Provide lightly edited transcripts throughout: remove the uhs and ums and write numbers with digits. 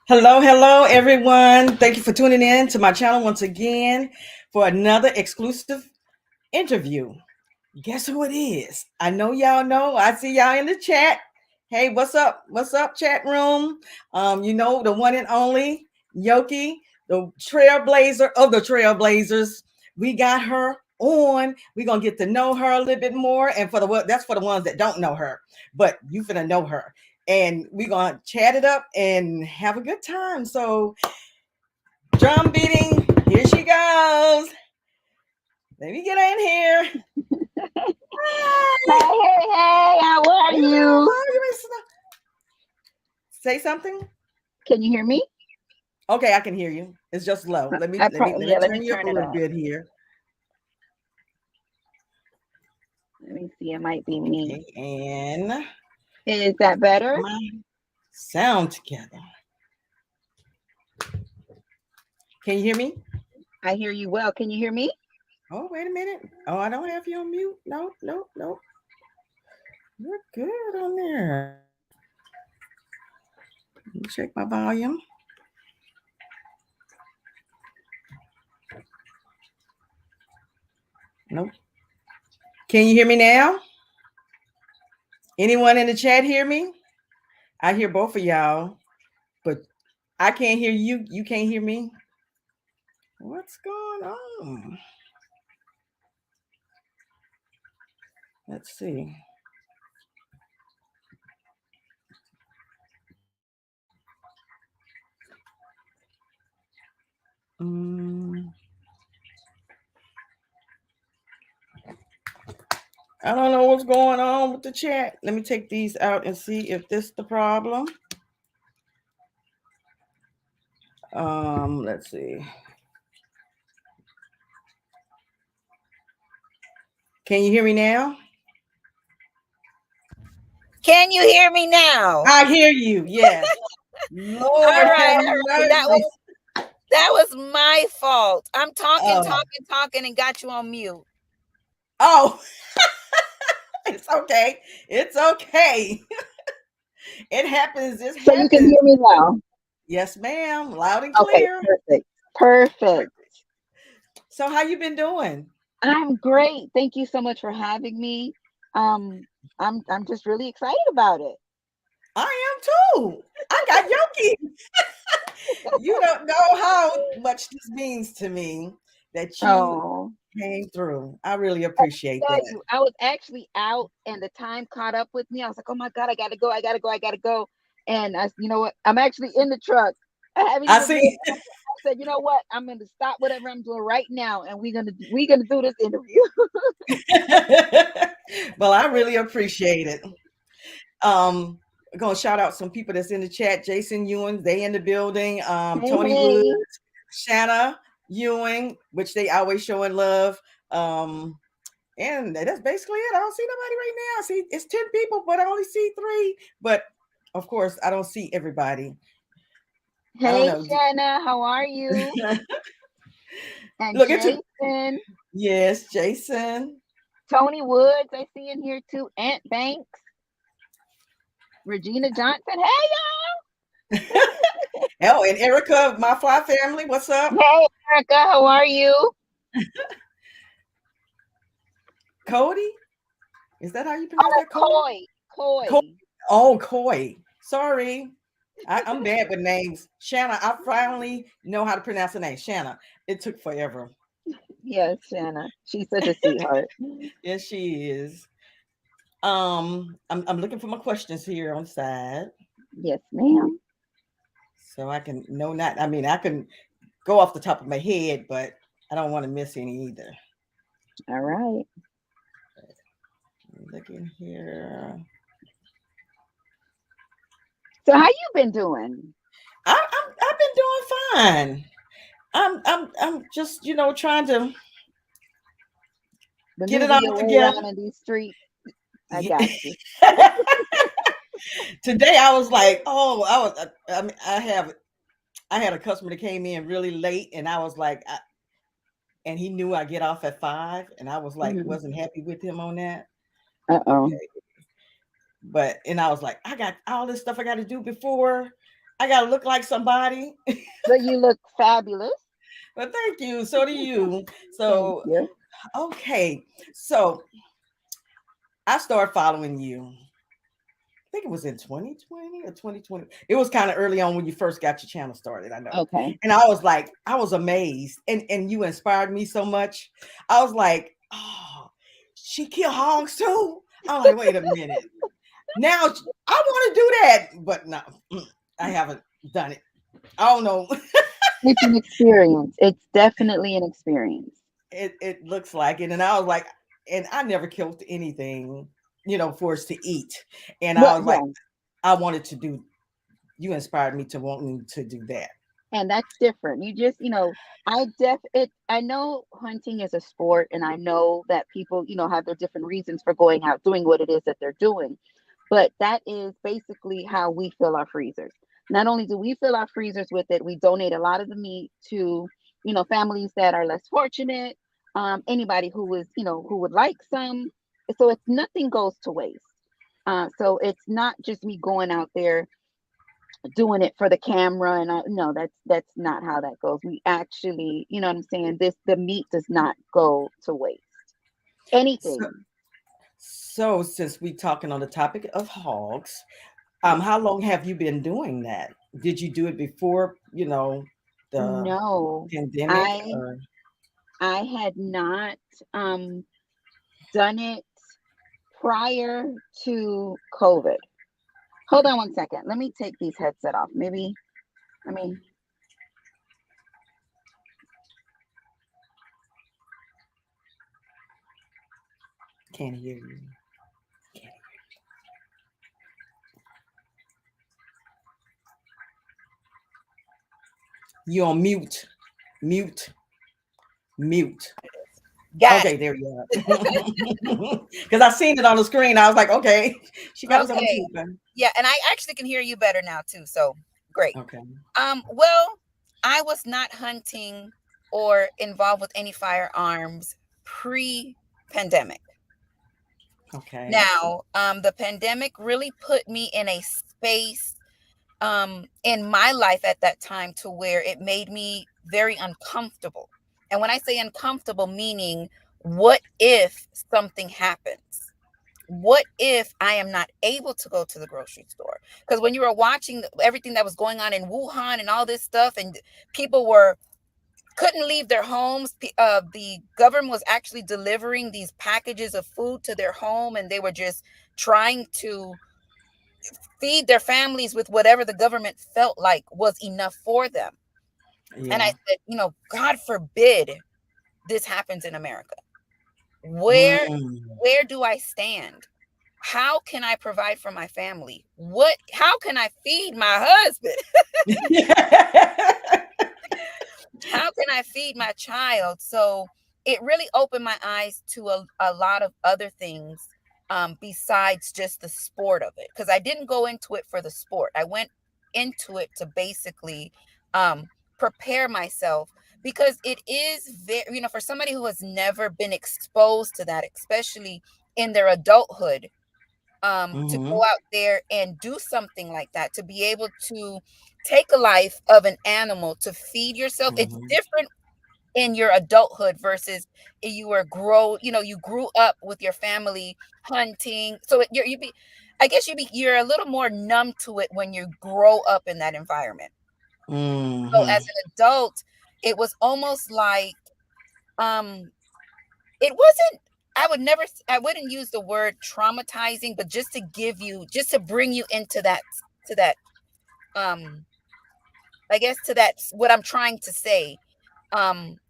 Hello, everyone. Thank you for tuning in to my channel once again for another exclusive interview. Guess who it is? I know y'all know. I see y'all in the chat. Hey, what's up? What's up, chat room? The one and only Yoki, the trailblazer of the trailblazers. We got her on. We're gonna get to know her a little bit more. And that's for the ones that don't know her, but you finna know her. And we're gonna chat it up and have a good time. So, drum beating, here she goes. Let me get in here. Hey, hey, hey, how are you? Say something. Can you hear me? Okay, I can hear you. It's just low. Let me Let me turn you up turn a it little up. bit here. Let me see. It might be me. Okay, and Is that better? my sound together. Can you hear me? I hear you well. Can you hear me? Oh, wait a minute. Oh, I don't have you on mute. No. You're good on there. Let me check my volume. Nope. Can you hear me now? Anyone in the chat hear me? I hear both of y'all, but I can't hear you. You can't hear me. What's going on? Let's see. Mm, I don't know what's going on with the chat. Let me take these out and see if this is the problem. Let's see. Can you hear me now? Can you hear me now? I hear you. Yes. Lord, All right. mercy. That was my fault. I'm talking, Oh. and got you on mute. Oh. It's okay. It's okay. It happens. It So you can happens. hear me now. Yes, ma'am. Loud and Okay, clear. perfect. So how you been doing? I'm great. Thank you so much for having me. I'm just really excited about it. I am too. I got Yoki. You don't know how much this means to me that you Oh, came through. I really appreciate tell that. you, I was actually out and the time caught up with me. I was like, oh my God, I gotta go. And you know what? I'm actually in the truck. I haven't I even been. see. I said, you know what? I'm gonna stop whatever I'm doing right now, and we're gonna do this interview. Well, I really appreciate it. I'm gonna shout out some people that's in the chat. Jason Ewing, they in the building. Hey, Tony Woods, hey. Shanna Ewing, which they always showing love. And that's basically it. I don't see nobody right now. I see it's 10 people, but I only see 3. But of course, I don't see everybody. I don't Hey, know. Shanna, how are you? And Look at you. Jason, Yes, Jason. Tony Woods, I see in here too. Aunt Banks, Regina Johnson. Oh, and Erica, my fly family. What's up? Hey, Erica, how are you? Cody? Is that how you pronounce Oh, that? Cody? Coy. Coy. Oh, Coy. Sorry. I'm bad with names. Shanna, I finally know how to pronounce the name. Shanna. It took forever. Yes, Shanna. She's such a sweetheart. Yes, she is. I'm looking for my questions here on the side. Yes, ma'am. So I can know not I mean I can go off the top of my head, but I don't want to miss any either. All right. Looking here. So how you been doing? I've been doing fine. I'm just trying to get it Maneuver all your way together. around in these streets. I Yeah. got you. Today I was like, oh, I mean, I had a customer that came in really late, and I was like, and he knew I get off at 5, and I was like, Mhm. wasn't happy with him on that. Uh-oh. Okay, but and I was like, I got all this stuff I got to do before. I gotta look like somebody. But you look fabulous. Well, thank you. So do you. Thank So you. okay. So I started following you. I think it was in 2020 or 2020. It was kind of early on when you first got your channel started, I know. Okay. And I was like, I was amazed. And you inspired me so much. I was like, oh, she killed hogs too. I'm like, wait a minute. Now I want to do that, but no, I haven't done it. I don't know. It's an experience. It's definitely an experience. It looks like it, and I was like, and I never killed anything, for us to eat. And Well, I was like, yeah, I wanted to do. You inspired me to wanting to do that. and that's different. You just, I know hunting is a sport, and I know that people, have their different reasons for going out doing what it is that they're doing. But that is basically how we fill our freezers. Not only do we fill our freezers with it, we donate a lot of the meat to, families that are less fortunate, anybody who would like some. So it's nothing goes to waste. So it's not just me going out there doing it for the camera, and no, that's not how that goes. We actually, you know what I'm saying, the meat does not go to waste. So, Anything. so since we talking on the topic of hogs, how long have you been doing that? Did you do it before, the No, pandemic? I Or I had not done it prior to COVID. Hold on one second. Let me take these headset off. Maybe, I mean, can't hear you. Can't- You on mute, mute, mute. Got Okay, it. there you are. Because I seen it on the screen. I was like, okay, she got us on Okay. mute. Then. Yeah, and I actually can hear you better now too. So great. Okay, Well, I was not hunting or involved with any firearms pre-pandemic. okay. Now, the pandemic really put me in a space in my life at that time to where it made me very uncomfortable. And when I say uncomfortable, meaning what if something happens? What if I am not able to go to the grocery store? Because when you were watching everything that was going on in Wuhan and all this stuff, and people were couldn't leave their homes, the government was actually delivering these packages of food to their home, and they were just trying to feed their families with whatever the government felt like was enough for them. And I Yeah. said, God forbid this happens in America. Where Mm. where do I stand? How can I provide for my family? How can I feed my husband? How can I feed my child? So it really opened my eyes to a lot of other things besides just the sport of it. Because I didn't go into it for the sport. I went into it to basically um, prepare myself because it is very, for somebody who has never been exposed to that, especially in their adulthood, to go Hmm. out there and do something like that, to be able to take a life of an animal to feed yourself. It's Hmm. different in your adulthood versus if you were you grew up with your family hunting. So you be, I guess you're a little more numb to it when you grow up in that environment. So Hmm. as an adult, it was almost like, um, it wasn't, I wouldn't use the word traumatizing, but just to bring you into that, um, I guess to that, what I'm trying to say,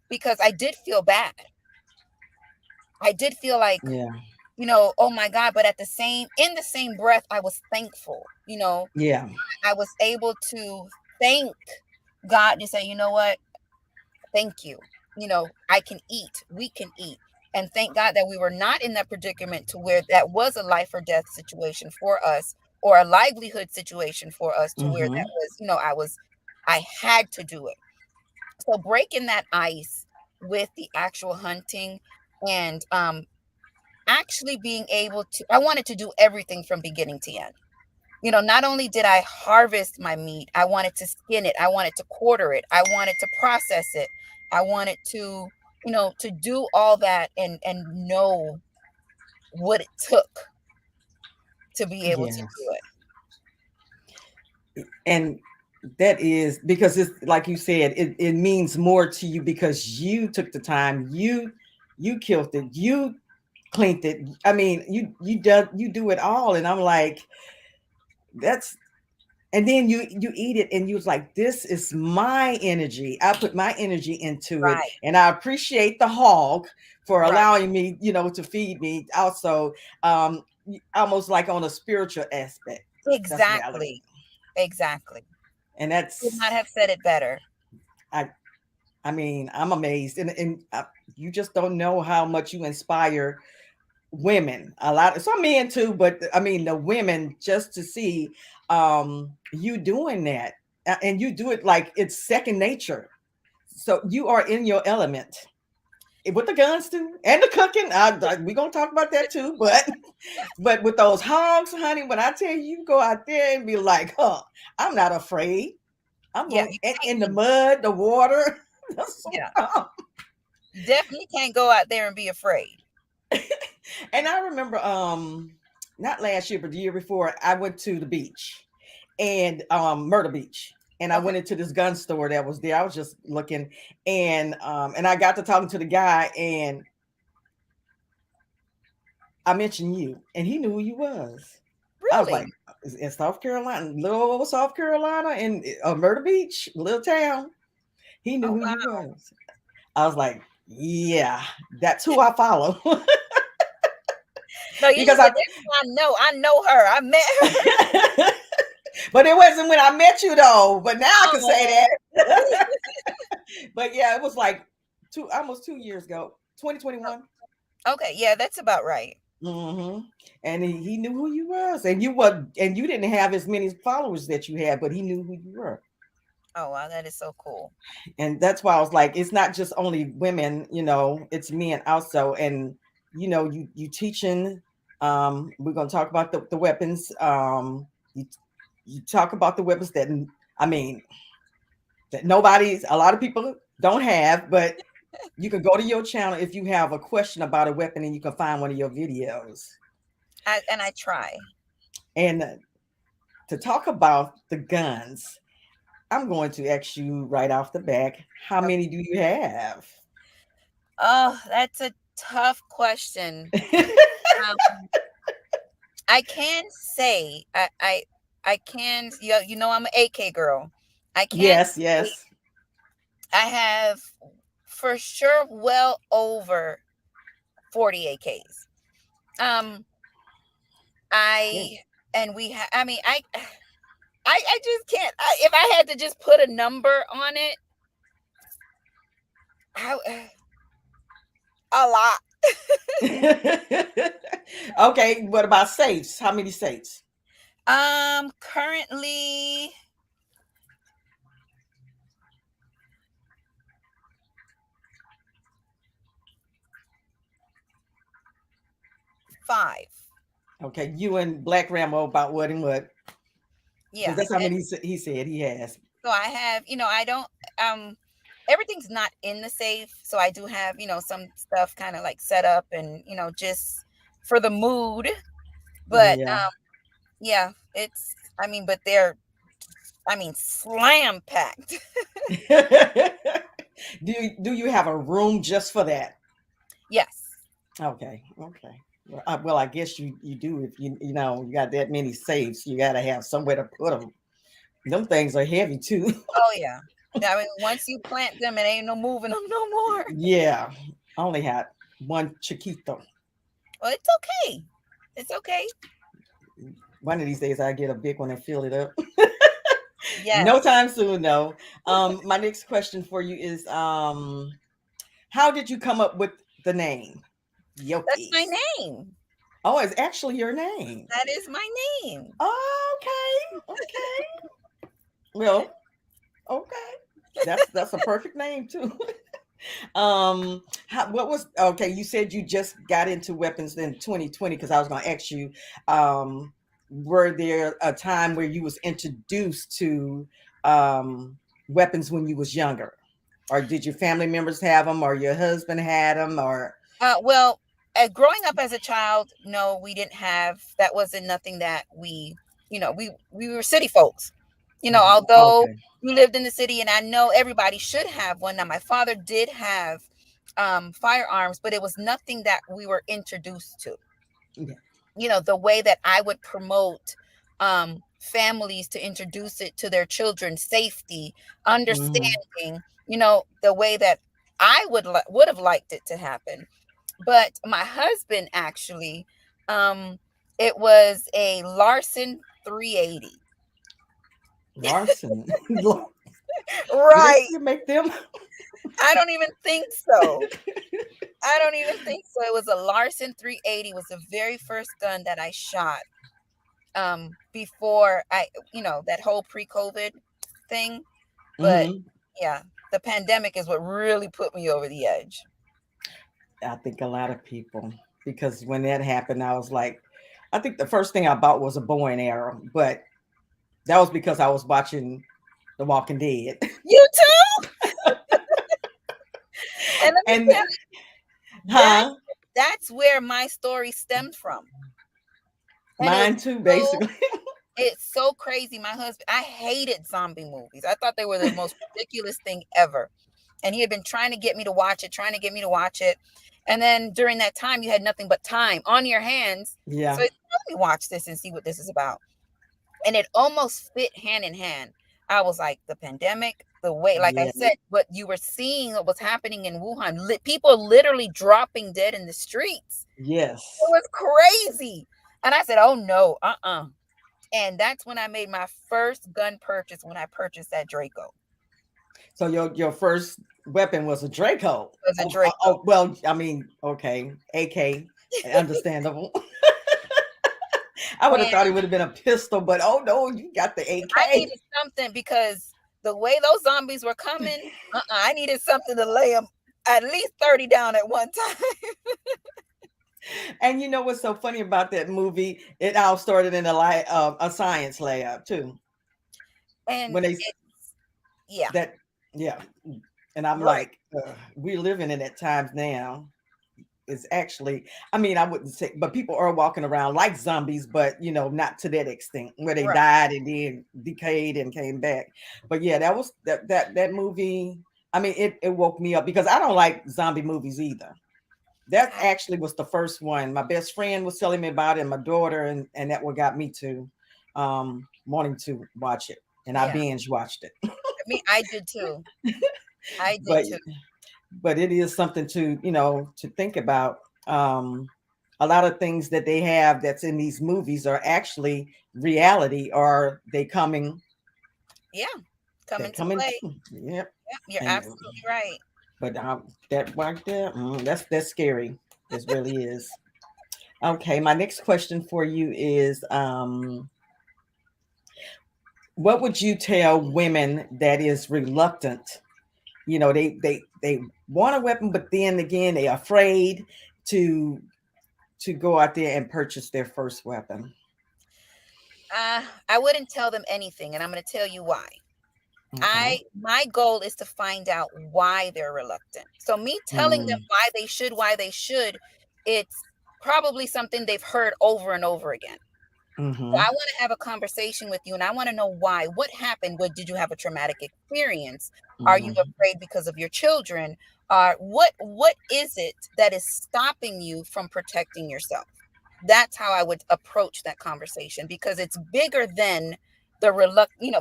because I did feel bad. I did feel like, Yeah. oh my God, but in the same breath, I was thankful, Yeah. I was able to thank God to say, you know what, thank you. I can eat, we can eat. And thank God that we were not in that predicament to where that was a life or death situation for us, or a livelihood situation for us, to where Hmm. that was, I had to do it. So breaking that ice with the actual hunting, and actually being able to, I wanted to do everything from beginning to end. Not only did I harvest my meat, I wanted to skin it, I wanted to quarter it, I wanted to process it, I wanted to do all that and know what it took to be able to do Yes. it. And that is because it's like you said, it means more to you because you took the time, you killed it, you cleaned it. I mean, you do it all. And I'm like, that's and then you eat it and you was like, this is my energy. I put my energy into it. Right, And I appreciate the hog for right. allowing me, to feed me. Also, almost like on a spiritual aspect. That's valid. Exactly. Exactly. And Could not that's have said it better. I I mean, I'm amazed, and you just don't know how much you inspire women. A lot, some men too, but I mean, the women just to see you doing that, and you do it like it's second nature. So you are in your element with the guns too, and the cooking. We're gonna talk about that too, but but with those hogs, honey, when I tell you, you go out there and be like, huh, I'm not afraid. I'm Yeah, going you in the can't. mud, the water. That's so Yeah, calm. you definitely can't go out there and be afraid. And I remember not last year, but the year before, I went to the beach and Myrtle Beach. And I Okay. went into this gun store that was there. I was just looking and I got to talking to the guy and I mentioned you and he knew who you was. I was like, Really? in South Carolina, little old South Carolina in Myrtle Beach, little town. He knew Oh who wow. you was. I was like, yeah, that's who I follow. No, you Because just said that's who I know. I know her. I met her. but it wasn't when I met you though. But now I can say Oh. that. But yeah, it was like almost 2 years ago, 2021. Okay, yeah, that's about right. hmm And he knew who you was, and you didn't have as many followers that you had, but he knew who you were, Oh wow, that is so cool. and that's why I was like, it's not just only women, it's men also, and you teaching. We're gonna talk about the weapons. You you talk about the weapons that I mean that a lot of people don't have, but you can go to your channel if you have a question about a weapon and you can find one of your videos. I try. And to talk about the guns, I'm going to ask you right off the back, how Okay. many do you have? Oh, that's a tough question. Um, I can say I can I'm an AK girl. I can Yes, say yes. I have for sure well over 40 AKs. Um Yeah. I and we I mean I just can't if I had to just put a number on it, I, a lot. Okay, what about safes? How many safes? Currently 5. Okay, you and Black Rambo about what and what? Because Yeah. that's how many he said he has. So I have, I don't everything's not in the safe. So I do have, some stuff kind of like set up and, just for the mood. But Yeah. yeah, but they're slam packed. Do you have a room just for that? Yes. Okay, okay. Well, I guess you do if you got that many safes. You got to have somewhere to put them. Them things are heavy too. Oh yeah. Once you plant them, it ain't no moving them no more. Yeah, I only had one chiquito. Well, it's okay. It's okay. One of these days I get a big one and fill it up. No Yes. time soon though. My next question for you is how did you come up with the name That's Yoki? my name. Oh, it's actually your name. That is my name. Okay, okay. Well, okay. That's a perfect name too. What was okay? You said you just got into weapons in 2020 because I was going to ask you, um, were there a time where you was introduced to um, weapons when you was younger, or did your family members have them, or your husband had them, or? Well, growing up as a child, no, we didn't have, that wasn't nothing that we, we were city folks, although Okay. we lived in the city, and I know everybody should have one. Now, my father did have firearms, but it was nothing that we were introduced to. Yeah. The way that I would promote families to introduce it to their children, safety, Hmm. understanding, the way that I would have liked it to happen. But my husband actually, um, it was a Larson 380. Larson. Do they Right. still make them? I don't even think so. I don't even think so. It was a Larson 380, was the very first gun that I shot before that whole pre-COVID thing. But Hmm. yeah, the pandemic is what really put me over the edge. I think a lot of people, because when that happened, I was like, I think the first thing I bought was a bow and arrow, but that was because I was watching The Walking Dead. You too. And let me And tell you, huh? that's where my story stemmed from. And Mine too, so basically. it's so crazy. My husband, I hated zombie movies. I thought they were the most ridiculous thing ever. And he had been trying to get me to watch it, trying to get me to watch it. And then during that time, you had nothing but time on your hands. So Yeah. he said, let me watch this and see what this is about. And it almost fit hand in hand. I was like, the pandemic, the way, like I Yeah. said, what you were seeing, what was happening in Wuhan, people literally dropping dead in the streets. It Yes. was crazy. And I said, oh no, And that's when I made my first gun purchase, when I purchased that Draco. So your first weapon was a Draco. It was a Draco. Oh, well, I mean, okay, AK, understandable. I would have thought it And would have been a pistol, but oh no, you got the I AK. needed something because the way those zombies were coming, I needed something to lay them at least 30 down at one time. And you know what's so funny about that movie? It all started in a science lab too. And When they yeah, that yeah, and I'm right, like, we're living in at times now. Is actually, I mean, I wouldn't say, but people are walking around like zombies, but not to that extent where they right. died and then decayed and came back. But yeah, that was that movie. I mean, it woke me up because I don't like zombie movies either. That actually was the first one. My best friend was telling me about it, and my daughter, and that what got me to wanting to watch it. And I Yeah, binge watched it. I did too. I did But too. it is something to to think about. A lot of things that they have that's in these movies are actually reality, or Yeah, come they into coming play. true. Yep. Yeah, you're And absolutely right. but that right there, that's scary. This really is. Okay, my next question for you is what would you tell women that is reluctant? They want a weapon, but then again they're afraid to go out there and purchase their first weapon. I wouldn't tell them anything, and I'm going to tell you why. Okay. My goal is to find out why they're reluctant. So me telling them Mm, why they should, it's probably something they've heard over and over again. So I mm-hmm, want to have a conversation with you, and I want to know why. What happened? What did you have a traumatic experience? Are you mm-hmm. afraid because of your children? What is it that is stopping you from protecting yourself? That's how I would approach that conversation, because it's bigger than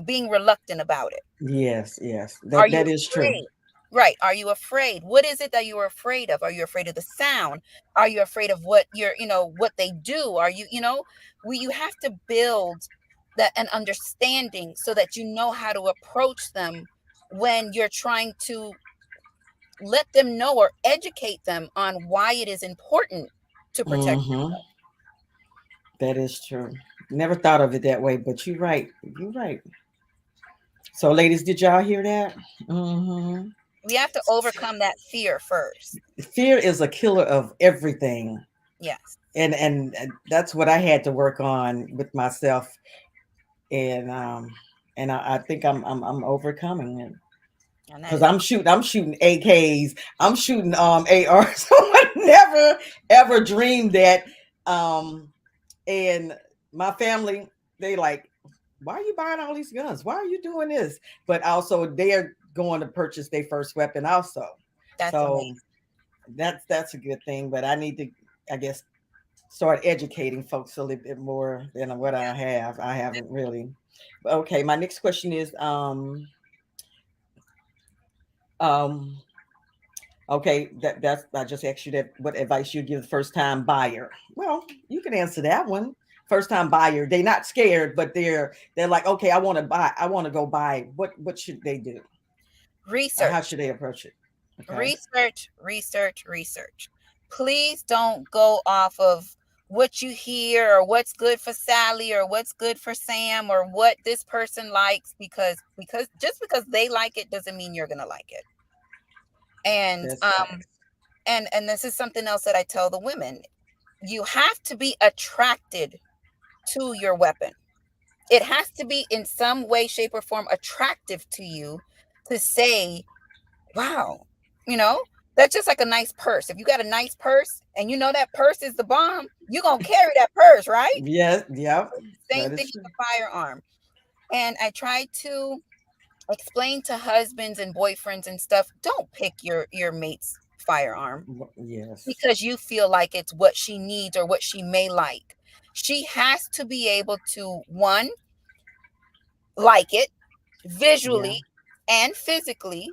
being reluctant about it. Yes, yes, Are that you is true. afraid? Right. Are you afraid? What is it that you are afraid of? Are you afraid of the sound? Are you afraid of what what they do? Are you have to build that an understanding so that you know how to approach them when you're trying to let them know or educate them on why it is important to protect Mm-hmm. That is true. Never thought of it that way, but you're right. You're right. So, ladies, did y'all hear that? Mm-hmm. we have to overcome that fear first. Fear is a killer of everything. Yes. and that's what I had to work on with myself, and I think I'm overcoming it. And that Because is I'm shooting AKs, I'm shooting ARs. So I never ever dreamed that. Um, and my family, they like, why are you buying all these guns? Why are you doing this? But also they're going to purchase their first weapon also. that's So amazing. that's a good thing. But I need to, I guess, start educating folks a little bit more than what I have. I haven't really. Okay, my next question is um okay, that's I just asked you that what advice you give the first time buyer. Well, you can answer that one. First time buyer, they're not scared, but they're like, okay, I want to buy, I want to go buy. What should they do? How Research. should they approach it? Okay. Research, research, research. Please don't go off of what you hear or what's good for Sally or what's good for Sam or what this person likes, because just because they like it doesn't mean you're gonna like it. And That's facts. and this is something else that I tell the women. You have to be attracted to your weapon. It has to be in some way, shape, or form attractive to you to say, wow, you know, that's just like a nice purse. If you got a nice purse and you know that purse is the bomb, you're going to carry that purse, right? Yes, yep. Same That thing is true. with the firearm. And I try to explain to husbands and boyfriends and stuff, don't pick your mate's firearm Yes. because you feel like it's what she needs or what she may like. She has to be able to, one, like it Yeah. visually and physically.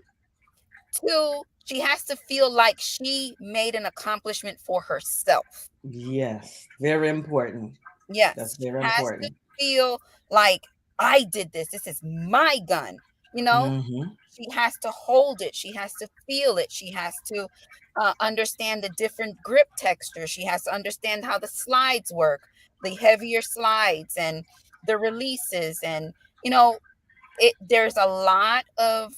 Two, she has to feel like she made an accomplishment for herself. Yes. Very important. That's Yes, she very has to important. feel like I did this. This is my gun. You know, Mm-hmm. she has to hold it. She has to feel it. She has to understand the different grip textures. She has to understand how the slides work, the heavier slides and the releases. And, you know, there's a lot of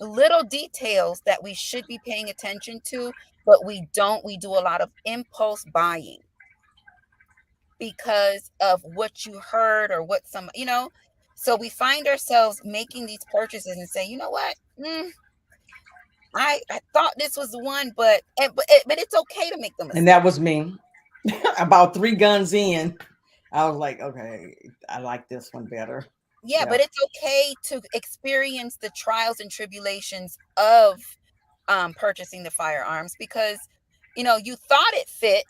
little details that we should be paying attention to, but we don't. We do a lot of impulse buying because of what you heard or what some, so we find ourselves making these purchases and say, you know what, I thought this was the one, but it's okay to make the And mistake. that was me. About 3 guns in, I was like, okay, I like this one better. Yeah, Yeah. but it's okay to experience the trials and tribulations of purchasing the firearms, because you thought it fit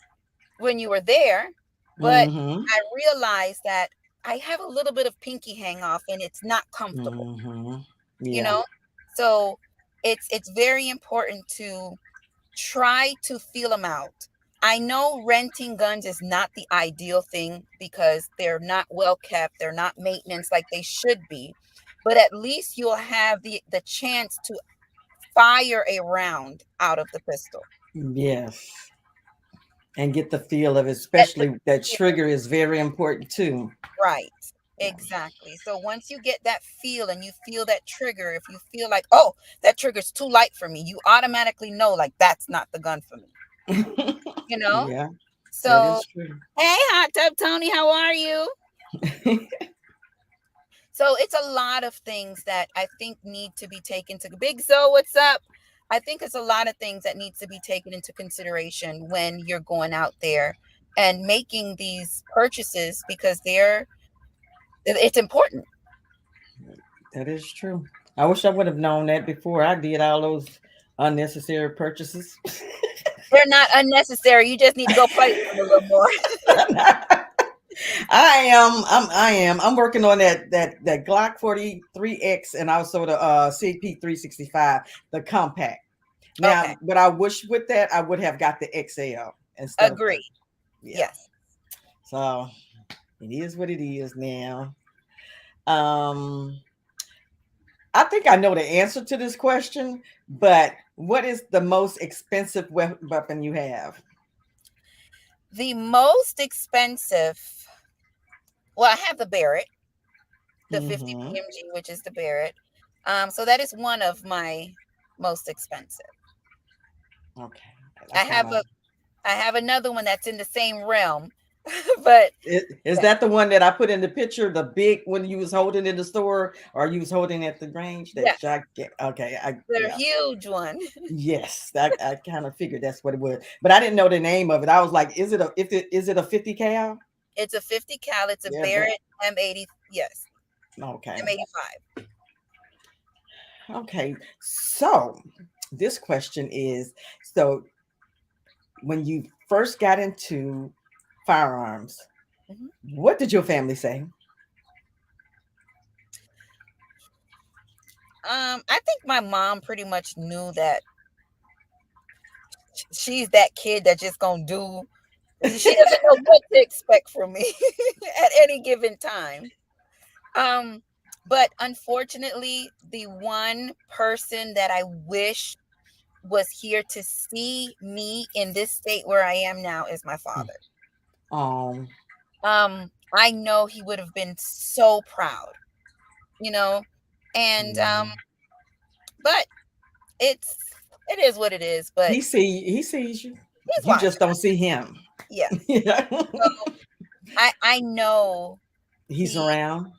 when you were there, but Mm-hmm. I realized that I have a little bit of pinky hang off and it's not comfortable, Mm-hmm. you Yeah. know? So it's very important to try to feel them out. I know renting guns is not the ideal thing because they're not well kept, they're not maintenance like they should be, but at least you'll have the chance to fire a round out of the pistol. Yes. And get the feel of it, Get the especially that feel. trigger is very important too. Right. Yeah. Exactly. So once you get that feel and you feel that trigger, if you feel like, oh, that trigger's too light for me, you automatically know like that's not the gun for me, you know? Yeah, that So, is true. hey, Hot Tub Tony, how are you? So it's a lot of things that I think need to be taken to Big Zo, what's up? I think it's a lot of things that needs to be taken into consideration when you're going out there and making these purchases because it's important. That is true. I wish I would have known that before I did all those unnecessary purchases. They're not unnecessary. You just need to go play with them a little more. I'm working on that Glock 43X and also the CP365, the compact. Now, Okay. what I wish with that, I would have got the XL instead of the, Agree. yeah. Yes. So it is what it is now. Um, I think I know the answer to this question, but what is the most expensive weapon you have? The most expensive, well, I have the Barrett, the 50 Mm-hmm. BMG, which is the Barrett. So that is one of my most expensive. Okay. I I kind have of. a I have another one that's in the same realm, but Is that the one that I put in the picture? The big one you was holding in the store, or you was holding at the range? That yes, giant. Okay, the yeah. huge one. Yes, I kind of figured that's what it was, but I didn't know the name of it. I was like, is it a 50 cal? It's a 50 cal. It's a Yeah, that Barrett M80. Yes, okay. M85. Okay. So this question is, so when you first got into firearms, Mhm. what did your family say? I think my mom pretty much knew that she's that kid that just gonna do. She doesn't know what to expect from me at any given time. Um, but unfortunately, the one person that I wish was here to see me in this state where I am now is my father. Um, I know he would have been so proud, you know, and yeah. but it is what it is. But He sees you. he's You just watching. don't see him. Yeah. Yeah. So I know He's he around.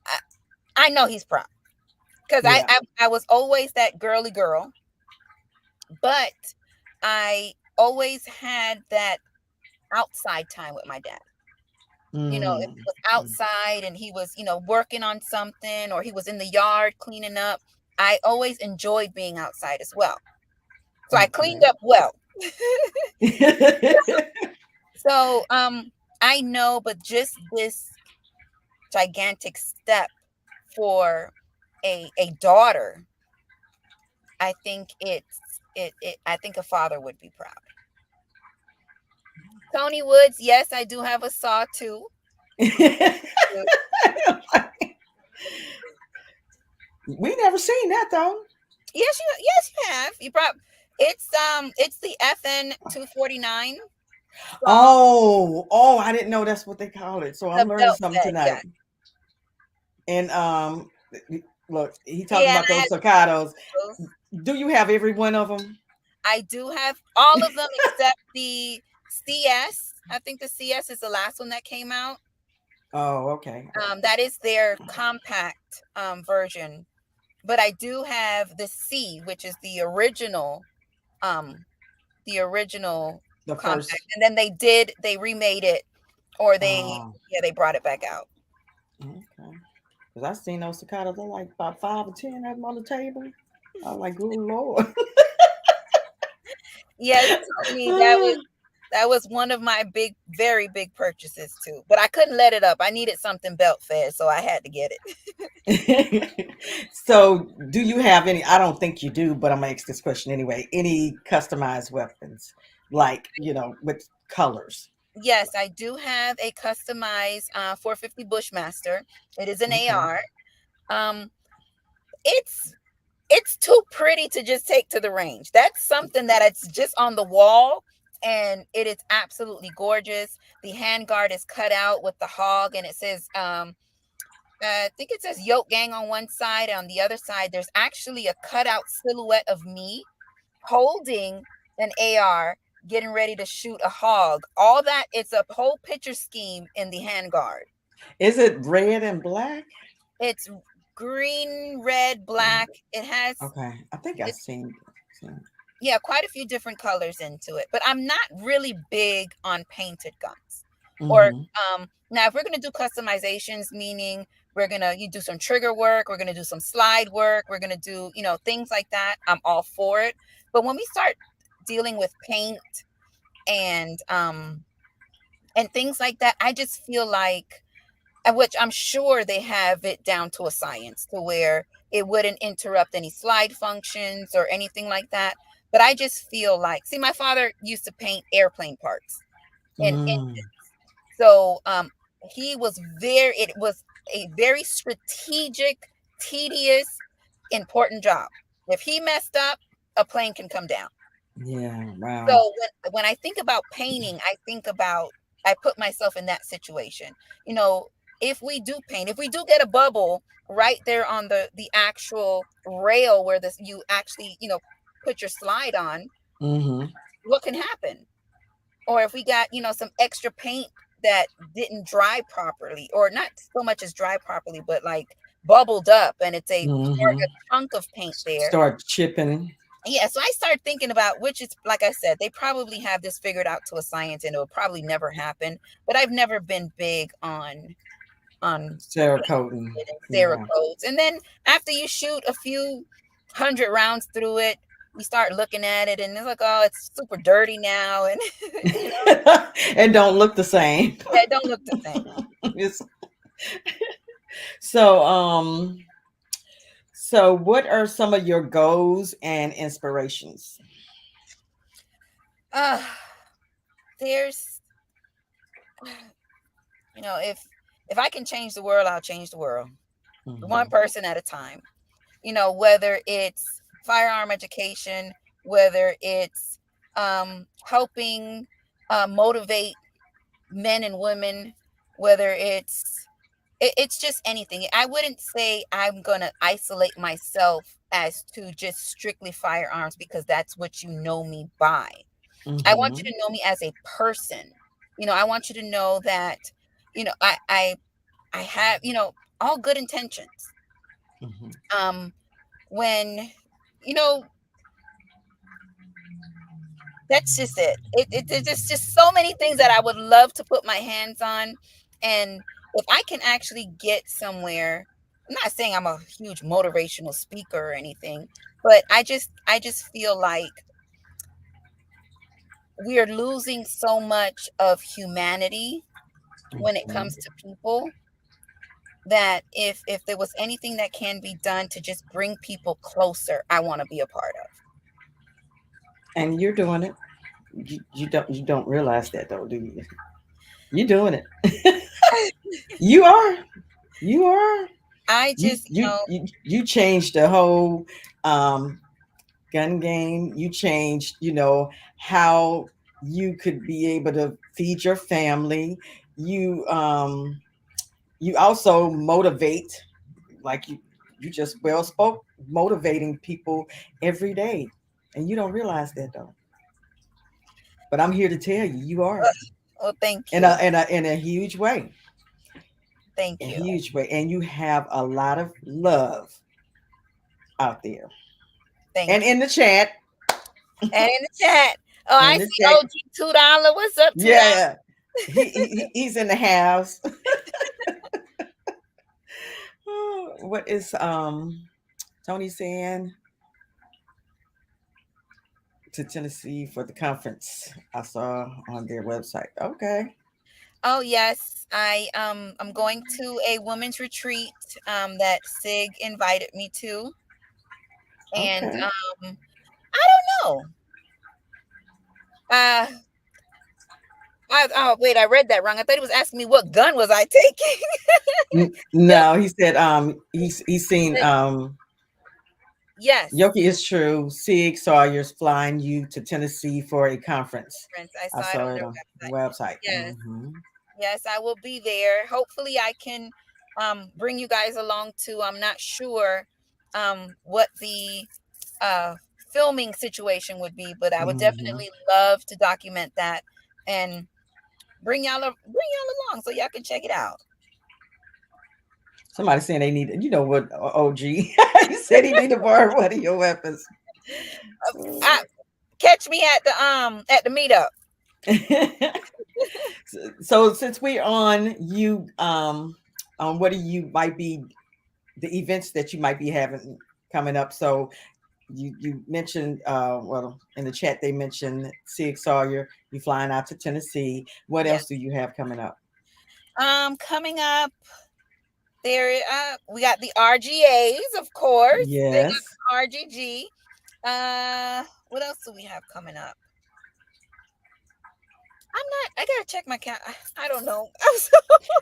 I, I know he's proud because Yeah. I was always that girly girl, but I always had that outside time with my dad. If Mm. he was outside and he was, working on something or he was in the yard cleaning up, I always enjoyed being outside as well. So I cleaned Okay. up well. So I know, but just this gigantic step for a daughter, I think I think a father would be proud. Tony Woods, yes, I do have a saw too. We never seen that though. Yes, you have. You probably it's the FN 249 saw, Oh, I didn't know that's what they call it. So I'm the learning belt something bag. tonight. Yeah, And look, he talking yeah, and about I those had cicados. those. Do you have every one of them? I do have all of them except the CS. I think the CS is the last one that came out. Oh, okay. That is their compact version, but I do have the C, which is um, the original The compact, first. and then they remade it, or Oh, they brought it back out. okay. Because I seen those cicadas. They're like about 5 or 10 of them on the table. I was like, good lord. Yes, Tony, that was one of my very big purchases too. But I couldn't let it up. I needed something belt fed, so I had to get it. So, do you have any? I don't think you do, but I'm gonna ask this question anyway. Any customized weapons, like with colors? Yes, I do have a customized 450 Bushmaster. It is an Okay. AR. Um, it's it's too pretty to just take to the range. That's something that it's just on the wall and it is absolutely gorgeous. The handguard is cut out with the hog and it says I think it says Yoke Gang on one side. On the other side, there's actually a cutout silhouette of me holding an AR, getting ready to shoot a hog. All that, it's a whole picture scheme in the handguard. Is it red and black? It's green, red, black. It has Okay, I think I it, seen. yeah, quite a few different colors into it. But I'm not really big on painted guns. Or Mm-hmm. now if we're gonna do customizations, meaning you do some trigger work, we're gonna do some slide work, we're gonna do, things like that. I'm all for it. But when we start dealing with paint and things like that, I just feel like which I'm sure they have it down to a science to where it wouldn't interrupt any slide functions or anything like that. But I just feel like, see, my father used to paint airplane parts and Mm. so it was a very strategic, tedious, important job. If he messed up, a plane can come down. Yeah. Wow. So when I think about painting, I put myself in that situation. You know, if we do paint, if we do get a bubble right there on the actual rail where this you actually, put your slide on, Mm-hmm. what can happen? or if we got, some extra paint that didn't dry properly, or not so much as dry properly, but like bubbled up, and it's a chunk of paint there. Start chipping. Yeah, so I started thinking about, which is, like I said, they probably have this figured out to a science, and it will probably never happen. But I've never been big on Cerakoting. painting and Yeah. Cerakotes. And then after you shoot a few hundred rounds through it, you start looking at it, and it's like, oh, it's super dirty now, and And don't look the same. yeah, it don't look the same. It's- so so what are some of your goals and inspirations? Uh, there's, if I can change the world, I'll change the world, one person at a time. Whether it's firearm education, whether it's helping motivate men and women, whether it's just anything. I wouldn't say I'm going to isolate myself as to just strictly firearms, because that's what you know me by. I want you to know me as a person. I want you to know that, I have, all good intentions. When, you know, that's just it. There's just so many things that I would love to put my hands on. And if I can actually get somewhere, I'm not saying I'm a huge motivational speaker or anything, but I just feel like we are losing so much of humanity when it comes to people, that if there was anything that can be done to just bring people closer, I want to be a part of. And you're doing it. You don't realize that though, do you? You're doing it. You are. You are. I You just, you you, you changed the whole um gun game. You changed, how you could be able to feed your family. You also motivate, like you just well spoke, motivating people every day. And you don't realize that though. But I'm here to tell you, you are oh, thank in you. a huge way, a Thank you. huge way, and you have a lot of love out there and Thank you. in the chat. And in the chat. Oh, I In the see chat, OG $2. What's up, $2? yeah, he's in the house. What is Tony saying? To Tennessee for the conference. I saw on their website. Okay. Oh yes. I'm going to a women's retreat that SIG invited me to. And Okay. I don't know. Uh oh wait, I read that wrong. I thought he was asking me what gun was I taking. No, he said he's seen Yes. Yoki is true. Sig Sawyer's flying you to Tennessee for a conference. I I saw it saw on it their on the website. website. Yes. Yes, I will be there. Hopefully I can bring you guys along too. I'm not sure what the filming situation would be, but I would definitely love to document that and bring y'all along so y'all can check it out. Somebody saying they need, what, OG? He said he need to borrow one of your weapons. Catch me at the meetup. So since we're on you, on what do you might be the events that you might be having coming up. So you mentioned well, in the chat they mentioned Sig Sawyer, you flying out to Tennessee. What else do you have coming up? Coming up there, we got the RGAs, of course. Yes. RGG. What else do we have coming up? I gotta check my count. I don't know.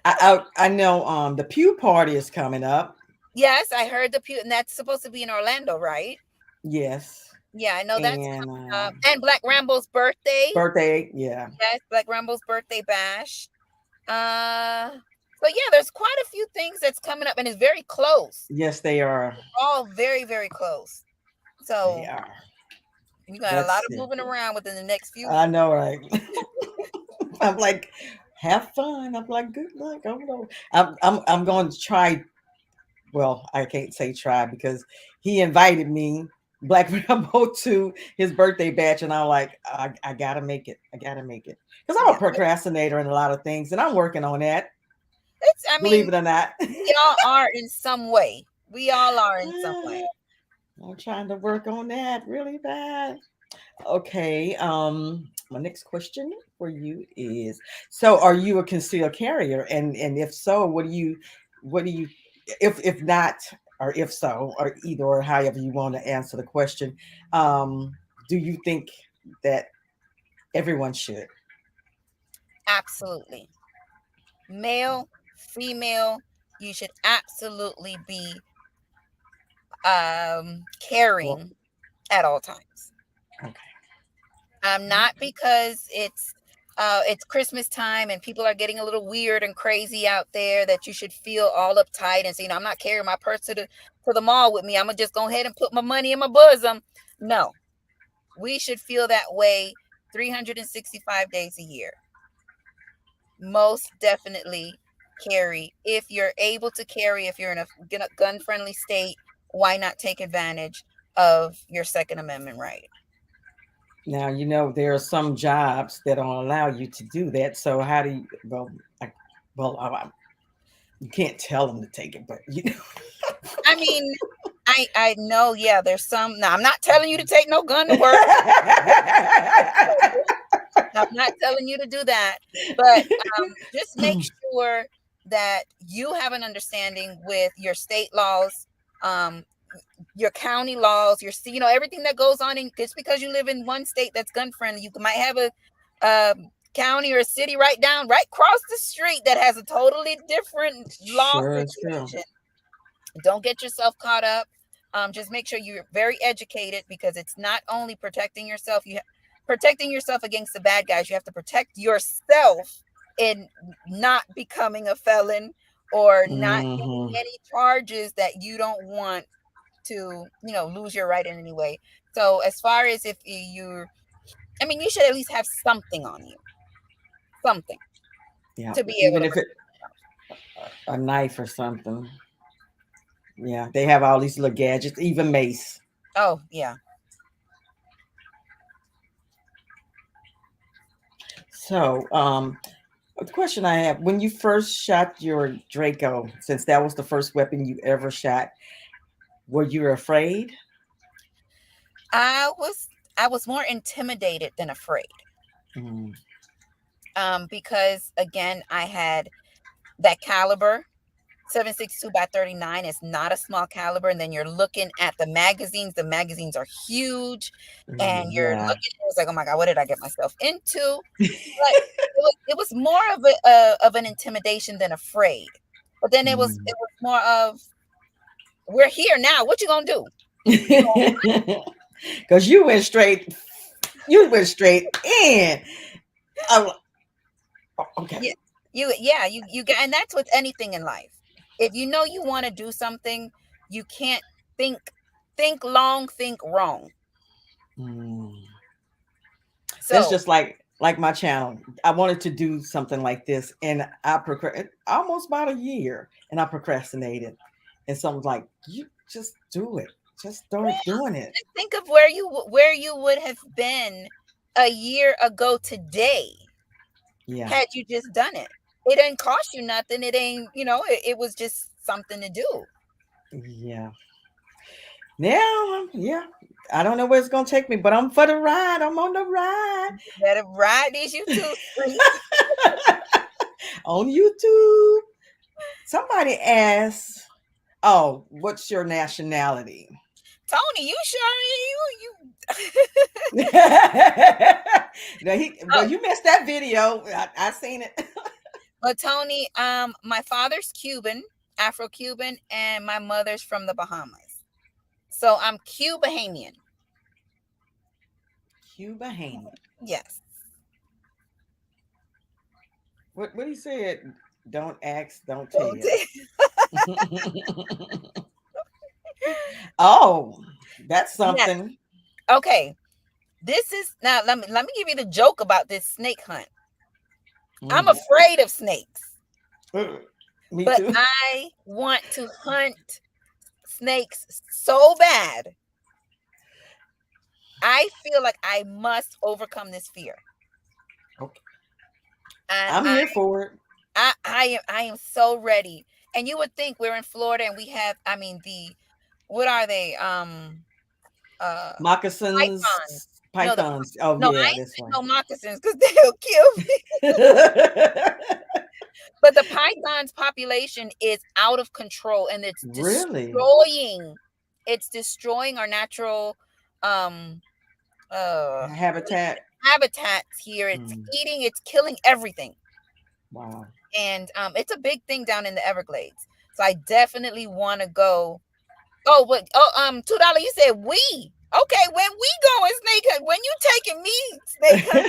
I know the Pew Party is coming up. Yes, I heard the Pew, and that's supposed to be in Orlando, right? Yes. Yeah, I know that's coming up. And Black Rambo's birthday. Yeah. Yes, Black Rambo's birthday bash. So yeah, there's quite a few things that's coming up, and it's very close. Yes, they are. All very, very close. So they are. you got a lot of moving around within the next few weeks. I know, right? I'm like, have fun. I'm like, good luck. I don't know. I'm going to try. Well, I can't say try because he invited me, Black Rambo, to his birthday batch, and I'm like, I gotta make it. I gotta make it because I'm a Yeah, procrastinator in a lot of things, and I'm working on that. it's. I Believe mean, it or not. we all are in some way. We all are in some way. I'm trying to work on that really bad. Okay. My next question for you is: so, are you a concealed carrier? And if so, what do you, if not, or if so, or either, or however you want to answer the question, um, do you think that everyone should? Absolutely. Male, female, you should absolutely be Well, caring at all times. okay. Not because it's Christmas time and people are getting a little weird and crazy out there that you should feel all uptight and say, I'm not carrying my purse to the mall with me. I'm gonna just go ahead and put my money in my bosom. No, we should feel that way 365 days a year. Most definitely carry. If you're able to carry, if you're in a gun friendly state, why not take advantage of your Second Amendment right? Now there are some jobs that don't allow you to do that. So how do you? I, you can't tell them to take it, but I mean, I know, yeah, there's some. Now, I'm not telling you to take no gun to work. I'm not telling you to do that, but just make sure that you have an understanding with your state laws, um, your county laws, everything that goes on. In just because you live in one state that's gun friendly, you might have a county or a city right across the street that has a totally different law Sure is true. situation. Don't get yourself caught up. Just make sure you're very educated because it's not only protecting yourself, protecting yourself against the bad guys. You have to protect yourself in not becoming a felon or not getting Hmm. any charges that you don't want to, lose your right in any way. So as far as if I mean, you should at least have something on you, something Yeah, to be able even to if it protect yourself. a knife or something. Yeah, they have all these little gadgets, even mace. Oh yeah. So, the question I have: when you first shot your Draco, since that was the first weapon you ever shot, were you afraid? I was I was more intimidated than afraid. Mm, Because again, I had that caliber. 7.62 by 39 is not a small caliber. And then you're looking at the magazines. The magazines are huge. And you're yeah. looking, it's like, oh my God, what did I get myself into? But it was more of an intimidation than afraid. But then it was more of, we're here now. What you gonna do? You gonna Because you went straight in. Oh, okay. Yeah, you get, and that's with anything in life. If you know you want to do something, you can't think long, think wrong. Mm. That's So, just like my channel. I wanted to do something like this, and I almost about a year, and I procrastinated. And someone's like, "You just do it. Just start doing it." just think of where you would have been a year ago today Yeah, had you just done it. It didn't cost you nothing. It ain't, it was just something to do. yeah. Now, yeah. I don't know where it's gonna take me, but I'm for the ride. I'm on the ride. You better ride these YouTube streets. On YouTube. Somebody asked, "Oh, what's your nationality?" Tony, you sure you No, oh, you missed that video. I seen it. well, Tony, my father's Cuban, Afro-Cuban, and my mother's from the Bahamas. So I'm Cubahamian. Cuba Haney. Yes. What he said? Don't ask, don't tell. Don't Oh, that's Yes. something. Okay. This is now let me give you the joke about this snake hunt. I'm Mm. afraid of snakes, Me but too. I want to hunt snakes so bad. I feel like I must overcome this fear. Okay. And I'm here for it. I am so ready. And you would think we're in Florida and we have, I mean, the what are they? Uh Moccasins, pythons. No, the pythons. Oh no, I yeah, ain't this saying one. no moccasins because they'll kill me. But the python's population is out of control and Really? it's destroying our natural um uh Habitat. habitats here. It's Mm, eating, it's killing everything. wow. And it's a big thing down in the Everglades. So I definitely want to go. Oh, but $2. You said we. Okay, when we going snake hunt, when you taking me snake hunt,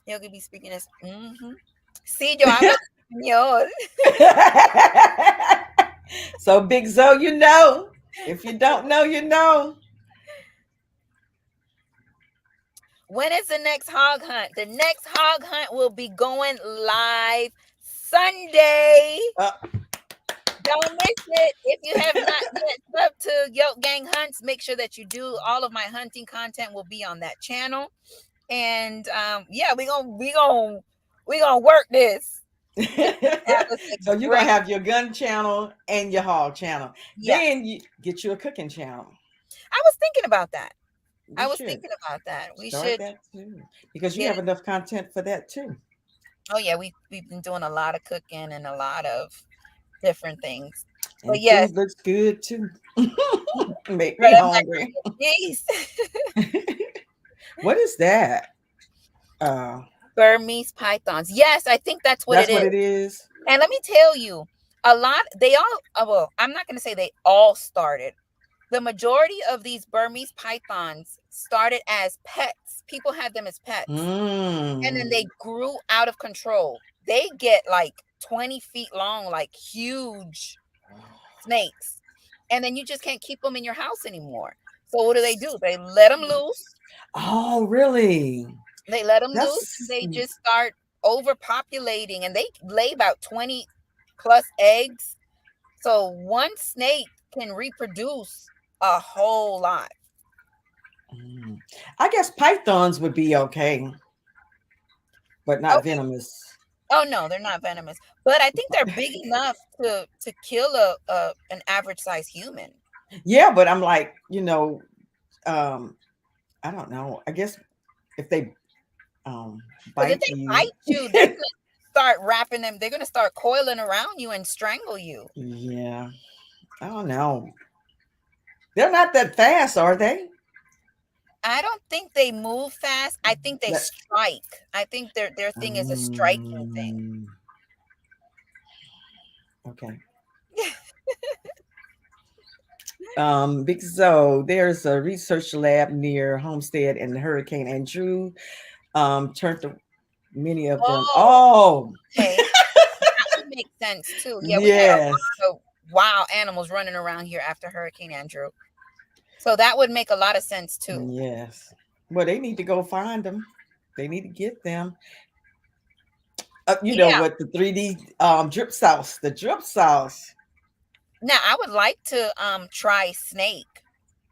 you'll be speaking as See, Joe, habla español. So Big Zo, you know. If you don't know, you know. When is the next hog hunt? The next hog hunt will be going live Sunday. Uh, Don't miss it. If you have not yet subbed to Yoke Gang Hunts, make sure that you do. All of my hunting content will be on that channel. And yeah, we gonna work this. Have us so you're gonna express. have your gun channel and your hog channel. Yeah, Then you get you a cooking channel. I was thinking about that. You should We start should that too. Because you get have it. enough content for that too. Oh yeah, we've been doing a lot of cooking and a lot of different things. But And yes, food looks good too. Make girl, me that hungry. macaroni and cheese. What is that? Uh Burmese pythons. Yes, I think that's what it that's is. what it is. And let me tell you, a lot, they all, well, I'm not going to say they all started. The majority of these Burmese pythons started as pets. People had them as pets. And then Mm. they grew out of control. They get like 20 feet long, like huge snakes. And then you just can't keep them in your house anymore. So what do? They let them loose. Oh, really? They let them loose. And That's they just start overpopulating and they lay about 20 plus eggs. So one snake can reproduce a whole lot. mm. I guess pythons would be okay, but not Okay. venomous. Oh no, they're not venomous, but I think they're big enough to kill a an average size human. Yeah, but I'm like, um, I don't know. I guess if they Because if bite they you. bite you, they're gonna start wrapping them. They're gonna start coiling around you and strangle you. Yeah, I don't know. They're not that fast, are they? I don't think they move fast. I think they That- strike. I think their thing is a striking thing. Mm, okay. Because so there's a research lab near Homestead, and Hurricane Andrew turned to many of them. Oh, Oh, okay. That would make sense too. Yeah, we had a yes, lot of wild animals running around here after Hurricane Andrew. So that would make a lot of sense too. yes. Well, they need to go find them. They need to get them. You know Yeah. what? The 3D drip sauce, the drip sauce. Now I would like to try snake.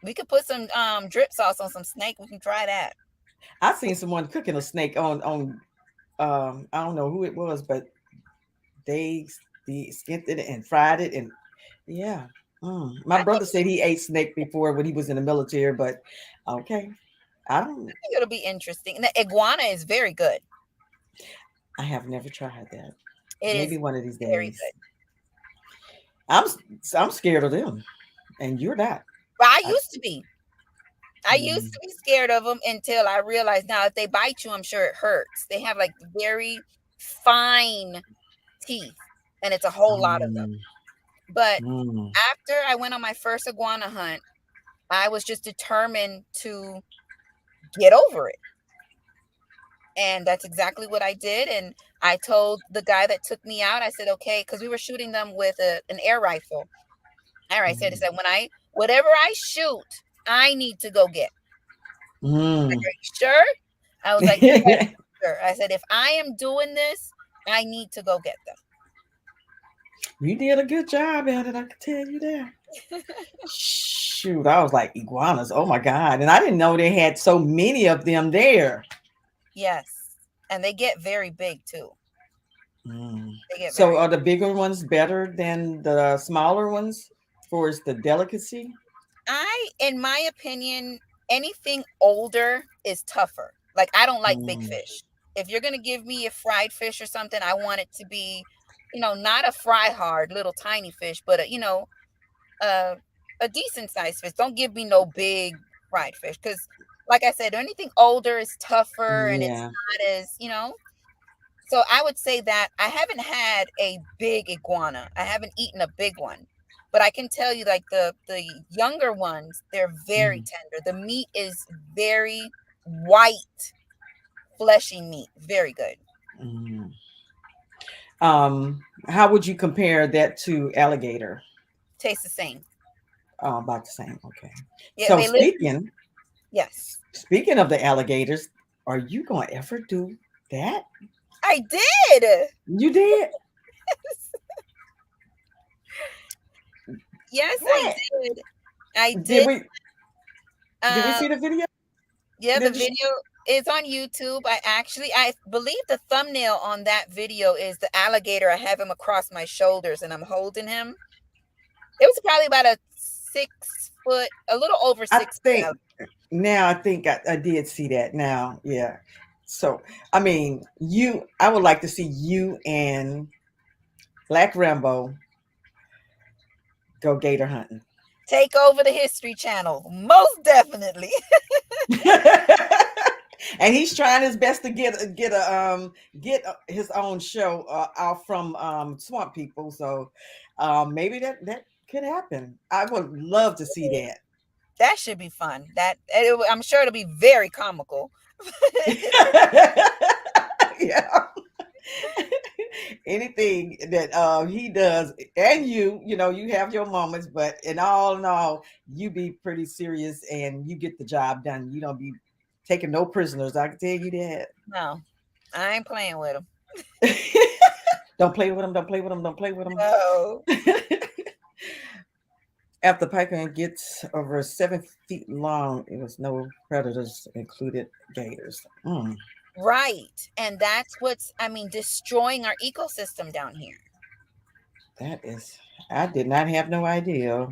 We could put some drip sauce on some snake. We can try that. I seen someone cooking a snake on I don't know who it was, but they skinned it and fried it, and yeah. My I think brother said he ate snake before when he was in the military, but okay, I don't. it'll be interesting. And the iguana is very good. I have never tried that. It Maybe is one of these very days. good. I'm I'm scared of them, and you're not. But I I, used to be. I used to be scared of them until I realized now if they bite you, I'm sure it hurts. They have like very fine teeth, and it's a whole lot of them. um, But mm, after I went on my first iguana hunt, I was just determined to get over it. And that's exactly what I did. And I told the guy that took me out, I said, okay, because we were shooting them with an air rifle. All right, I said, mm, whatever I shoot, I need to go get. Mm. Are you sure? I was like, yes, sure. I said, if I am doing this, I need to go get them. You did a good job at it, I can tell you that. Shoot, I was like iguanas. Oh my God. And I didn't know they had so many of them there. Yes. And they get very big too. Mm. They get So very are the bigger ones better than the smaller ones for the delicacy? in my opinion, anything older is tougher. Like I don't like big Mm. fish. If you're gonna give me a fried fish or something, I want it to be, not a fry hard little tiny fish, but a a decent sized fish. Don't give me no big fried fish because, like I said, anything older is tougher and it's Yeah. not as So I would say that I haven't had a big iguana. I haven't eaten a big one. But I can tell you like the younger ones, they're very Mm. tender. The meat is very white, fleshy meat. Very good. Mm. How would you compare that to alligator? Tastes the same. Oh, about the same. Okay. Yeah, So they live. Yes. speaking of the alligators, are you gonna ever do that? I did. You did? Yes, I What? did. I Did did. we Um, see the video? yeah, the Did you? video is on YouTube. I believe the thumbnail on that video is the alligator. I have him across my shoulders and I'm holding him. It was probably about a 6 foot, a little over I 6 foot think now I think I did see that now. Yeah. So I mean, I would like to see you and Black Rambo go gator hunting. take over the History Channel. Most definitely. And he's trying his best to get his own show out from Swamp People. So maybe that could happen. I would love to see that. That should be fun. I'm sure it'll be very comical. Yeah. Anything that he does, and you have your moments, but in all, you be pretty serious and you get the job done. You don't be taking no prisoners. I can tell you that. No, I ain't playing with him. Don't play with him. Don't play with him. Don't play with him. No. After python gets over 7 feet long, it was no predators included gators. Mm, Right. And that's destroying our ecosystem down here. that is, I did not have no idea.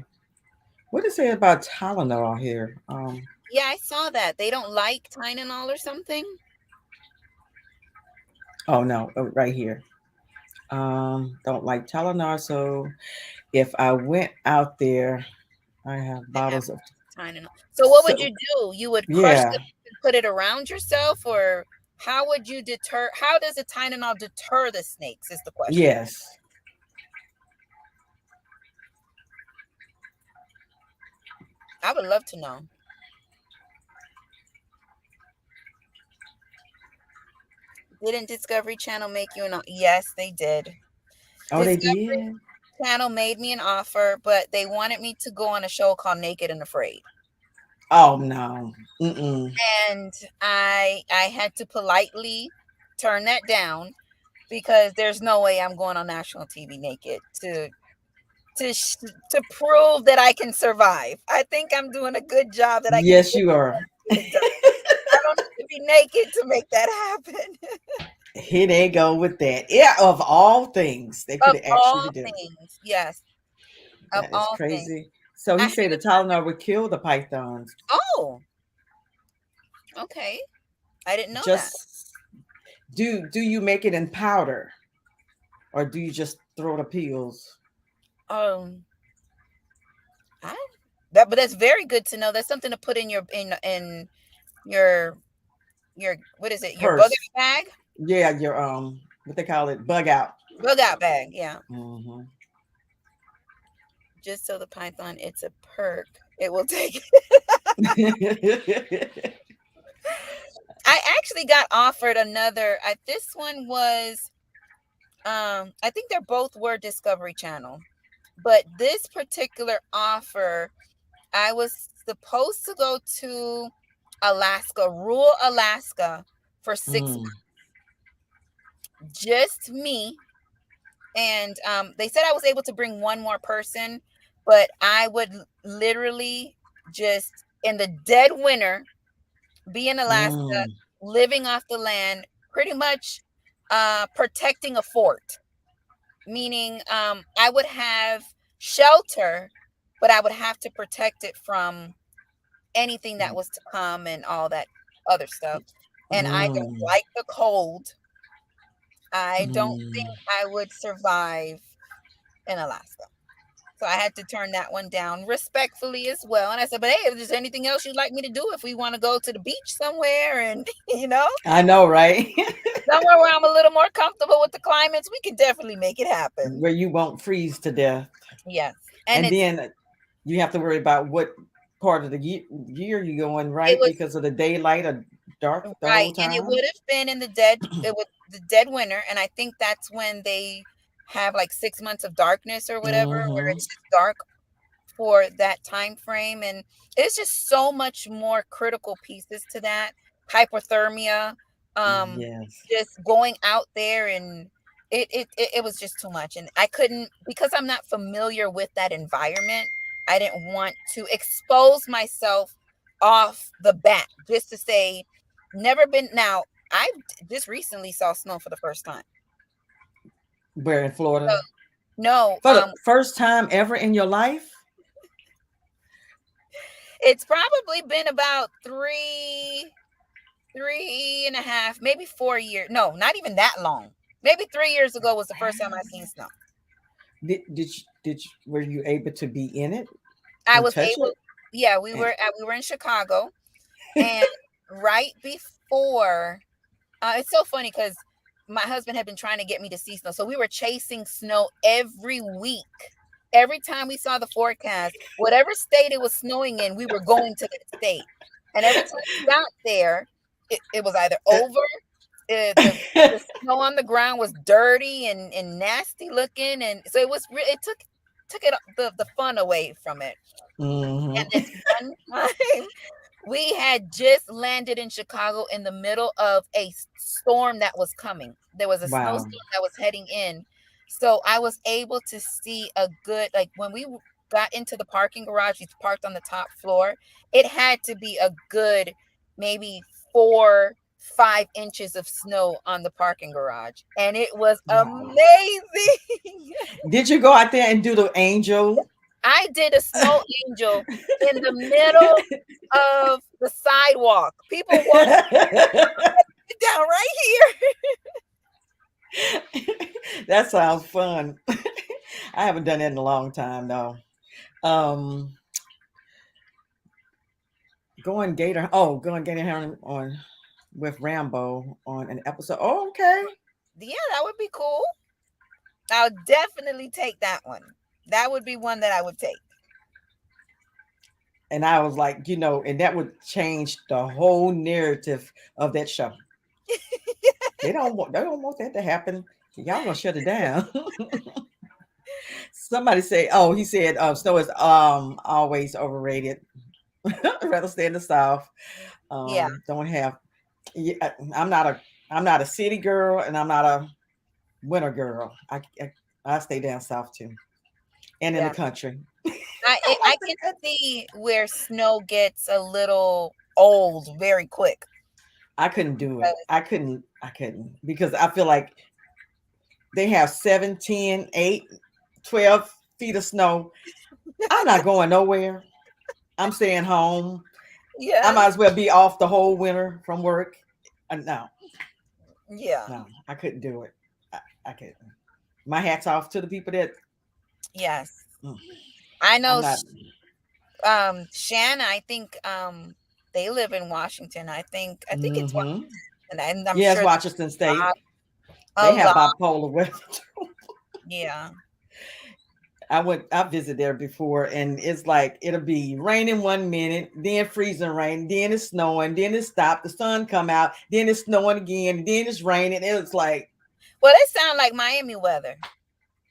What is it about Tylenol here? Yeah, I saw that. They don't like Tylenol or something. Oh no, right here. Don't like Tylenol, so if I went out there, I have They have bottles of. Tylenol. So what would So you do? You would crush yeah, them and put it around yourself, or how would you deter? How does the Tylenol deter the snakes? Is the question. yes. I would love to know. Didn't Discovery Channel make you an? Yes, they did. Oh, they Discovery did. Channel made me an offer, but they wanted me to go on a show called Naked and Afraid. Oh no. Mm-mm. And I had to politely turn that down because there's no way I'm going on national TV naked to prove that I can survive. I think I'm doing a good job that I can Yes, get you are. it done. I don't have to be naked to make that happen. Here they go with that. Yeah, of all things, they could Of have asked you to all do. things, yes, of That is all things. crazy. So I he had said the Tylenol would kill the pythons. oh, okay. I didn't know that. Just do you make it in powder or do you just throw the pills? Um, I but that's very good to know. That's something to put in your what is it? Your bug Purse. out bag? Yeah, your what they call it, bug out. Bug out bag, yeah. Hmm. Just so the python, it's a perk. It will take it. I actually got offered another. This one was I think they're both were Discovery Channel. But this particular offer, I was supposed to go to Alaska, rural Alaska, for 6 months. Mm. Just me. And they said I was able to bring one more person, but I would literally just in the dead winter be in Alaska, Mm. living off the land, pretty much protecting a fort. Meaning I would have shelter, but I would have to protect it from anything that was to come and all that other stuff. And I don't Mm. like the cold. I don't think Mm. I would survive in Alaska. So I had to turn that one down respectfully as well. And I said, but hey, if there's anything else you'd like me to do, if we want to go to the beach somewhere and, I know, right? somewhere where I'm a little more comfortable with the climates, we can definitely make it happen. Where you won't freeze to death. Yes. And And then you have to worry about what part of the year you go in, it right? was Because of the daylight or dark the right. whole And it time. would have been it was the dead winter. And I think that's when they have like 6 months of darkness or whatever, where Mm-hmm. it's just dark for that time frame. And it's just so much more critical pieces to that. Hypothermia, um Yes. just going out there, and it was just too much, and I couldn't, because I'm not familiar with that environment. I didn't want to expose myself off the bat just to say never been. Now I just recently saw snow for the first time. Where in So Florida? no, For the first time ever in your life? it's probably been about three and a half, maybe 4 years. No, not even that long. Maybe 3 years ago was the first time I seen snow. Were you able to be in it I and was touch able, it? yeah, And we were in Chicago, and right before, it's so funny because my husband had been trying to get me to see snow, so we were chasing snow every week. Every time we saw the forecast, whatever state it was snowing in, we were going to that state. And every time we got there, it was either over, the snow on the ground was dirty and nasty looking, and so it took it the fun away from it. And Mhm. this one time, we had just landed in Chicago in the middle of a storm that was coming. There was a Wow. snowstorm that was heading in. So I was able to see a good, like when we got into the parking garage, we parked on the top floor. It had to be a good maybe 4, 5 inches of snow on the parking garage. And it was Wow. amazing. Did you go out there and do the angel? I did a snow angel in the middle of the sidewalk. People walking down right here. That sounds fun. I haven't done that in a long time though. Um, going Gator Hunting on with Rambo on an episode. Oh, okay. Yeah, that would be cool. I'll definitely take that one. That would be one that I would take. And I was like, and that would change the whole narrative of that show. They don't want that to happen. Y'all gonna shut it down. Somebody say, oh, he said snow is always overrated. I'd rather stay in the South. Yeah, Don't have yeah, I'm not a city girl and I'm not a winter girl. I stay down south too. And in the yeah. country. I can see where snow gets a little old very quick. I couldn't do it. Because- I couldn't because I feel like they have 7, 10, 8, 12 feet of snow. I'm not going nowhere. I'm staying home. I Yes. might as well be off the whole winter from work. No, Yeah. no, I couldn't do it. I couldn't. My hat's off to the people that Yes. mm, I I'm know not. Shanna, I think they live in Washington. I think it's Hmm. Washington, and I'm Yes, sure Washington State. a They have lot. bipolar weather. Yeah. I visited there before, and it's like it'll be raining 1 minute, then freezing rain, then it's snowing, then it stopped, the sun come out, then it's snowing again, then it's raining. It's like, Well, it sounds like Miami weather.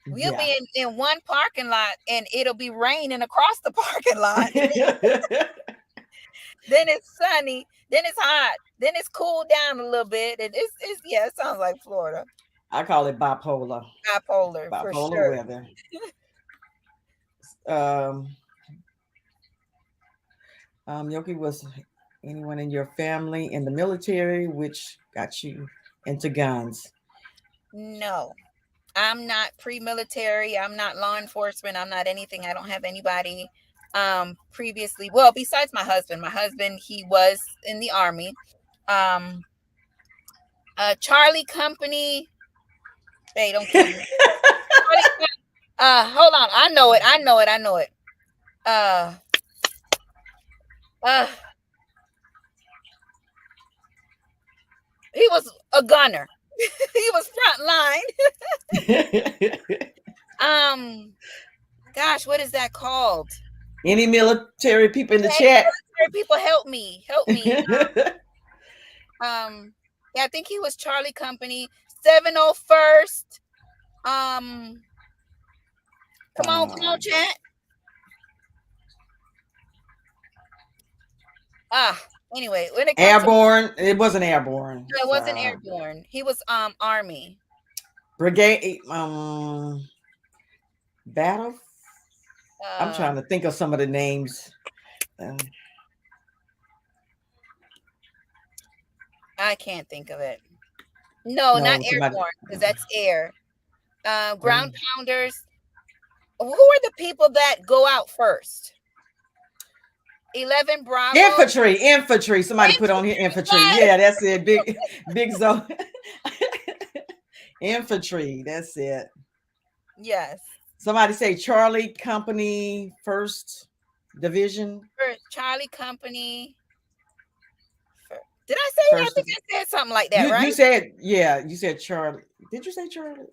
We'll yeah. be in one parking lot and it'll be raining across the parking lot. then it's sunny, then it's hot, then it's cooled down a little bit. And it's yeah, it sounds like Florida. I call it bipolar. Bipolar for Bipolar sure. weather. Um, Yoki, was anyone in your family in the military, which got you into guns? No, I'm not pre-military. I'm not law enforcement. I'm not anything. I don't have anybody previously. Well, besides my husband. My husband, he was in the army. Um Charlie Company. Hey, don't kill me. Charlie, hold on. I know it. I know it. I know it. Uh uh he was a gunner. He was front line. Gosh, what is that called? Any military people in the Hey, chat? military people, help me. Help me. Yeah, I think he was Charlie Company, 701st. Come on, chat. Anyway, when it comes to Airborne. It wasn't airborne. it wasn't airborne. He was Army. Brigade. Battle. I'm trying to think of some of the names. I can't think of it. No, not airborne, because that's air. Ground pounders. Who are the people that go out first? 11 Bravo. Infantry. Somebody put on here infantry. Yes. Yeah, that's it. Big zone. Infantry. That's it. Yes. Somebody say Charlie Company, 1st Division. Charlie Company. Did I say that? I think I said something like that, right? You said, yeah, you said Charlie. Did you say Charlie?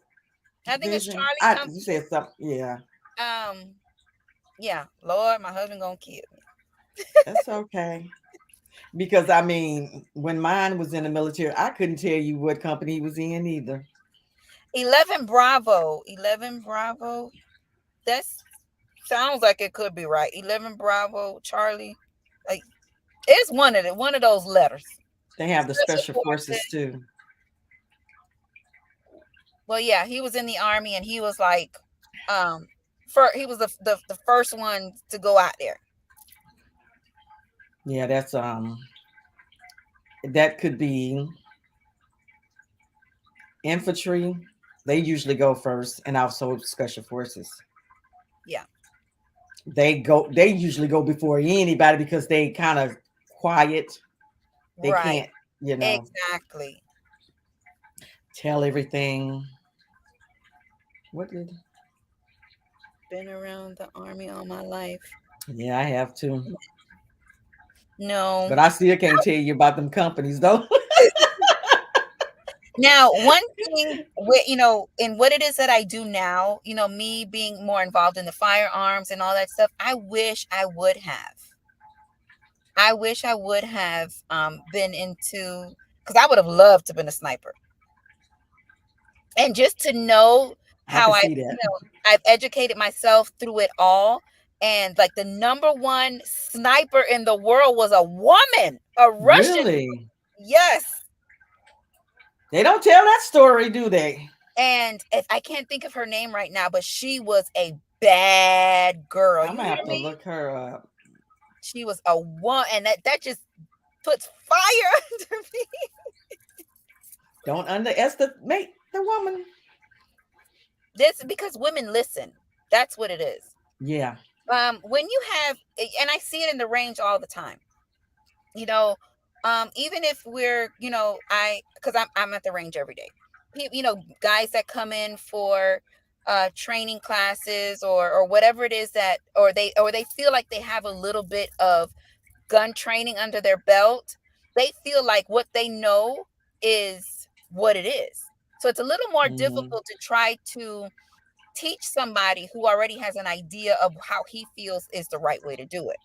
I think it's Charlie Company. You said something, yeah. Yeah, Lord, my husband gonna kill me. That's okay. Because I mean, when mine was in the military, I couldn't tell you what company he was in either. 11 Bravo. 11 Bravo. That sounds like it could be right. 11 Bravo, Charlie. Like, it's one of those letters. They have the special forces too. Well, yeah, he was in the Army, and he was like, he was the first one to go out there. Yeah, that's that could be infantry. They usually go first, and also special forces. Yeah. They usually go before anybody because they kind of quiet. They can't, exactly tell everything. What did been around the Army all my life? Yeah, I have to. No, but I still can't tell you about them companies though. Now, one thing with, in what it is that I do now, me being more involved in the firearms and all that stuff, I wish I would have. Been into, because I would have loved to have been a sniper. And just to know how I've educated myself through it all. And like the number one sniper in the world was a woman, a Russian. Really? Yes. They don't tell that story, do they? And if I can't think of her name right now, but she was a bad girl. I'm gonna have to look her up. She was a one, and that just puts fire under me. Don't underestimate the woman. This because women listen. That's what it is. Yeah. When you have, and I see it in the range all the time. Even if we're, because I'm at the range every day. Guys that come in for training classes or whatever it is that, or they feel like they have a little bit of gun training under their belt. They feel like what they know is what it is. So it's a little more difficult to try to teach somebody who already has an idea of how he feels is the right way to do it.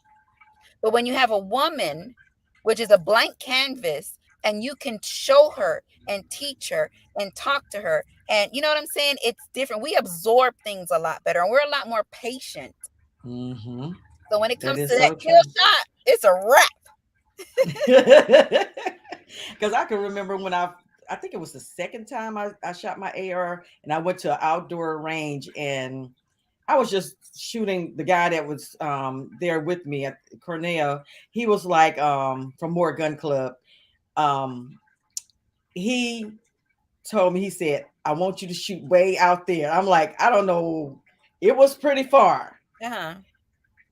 But when you have a woman, which is a blank canvas, and you can show her and teach her and talk to her, and you know what I'm saying? It's different. We absorb things a lot better, and we're a lot more patient. Mm-hmm. So when it comes to that kill shot, it's a wrap. Because I can remember when I think it was the second time I shot my AR, and I went to an outdoor range, and I was just shooting the guy that was there with me at Cornell. He was like from More Gun Club. Um, he told me, he said, I want you to shoot way out there. I'm like, I don't know. It was pretty far. Uh-huh.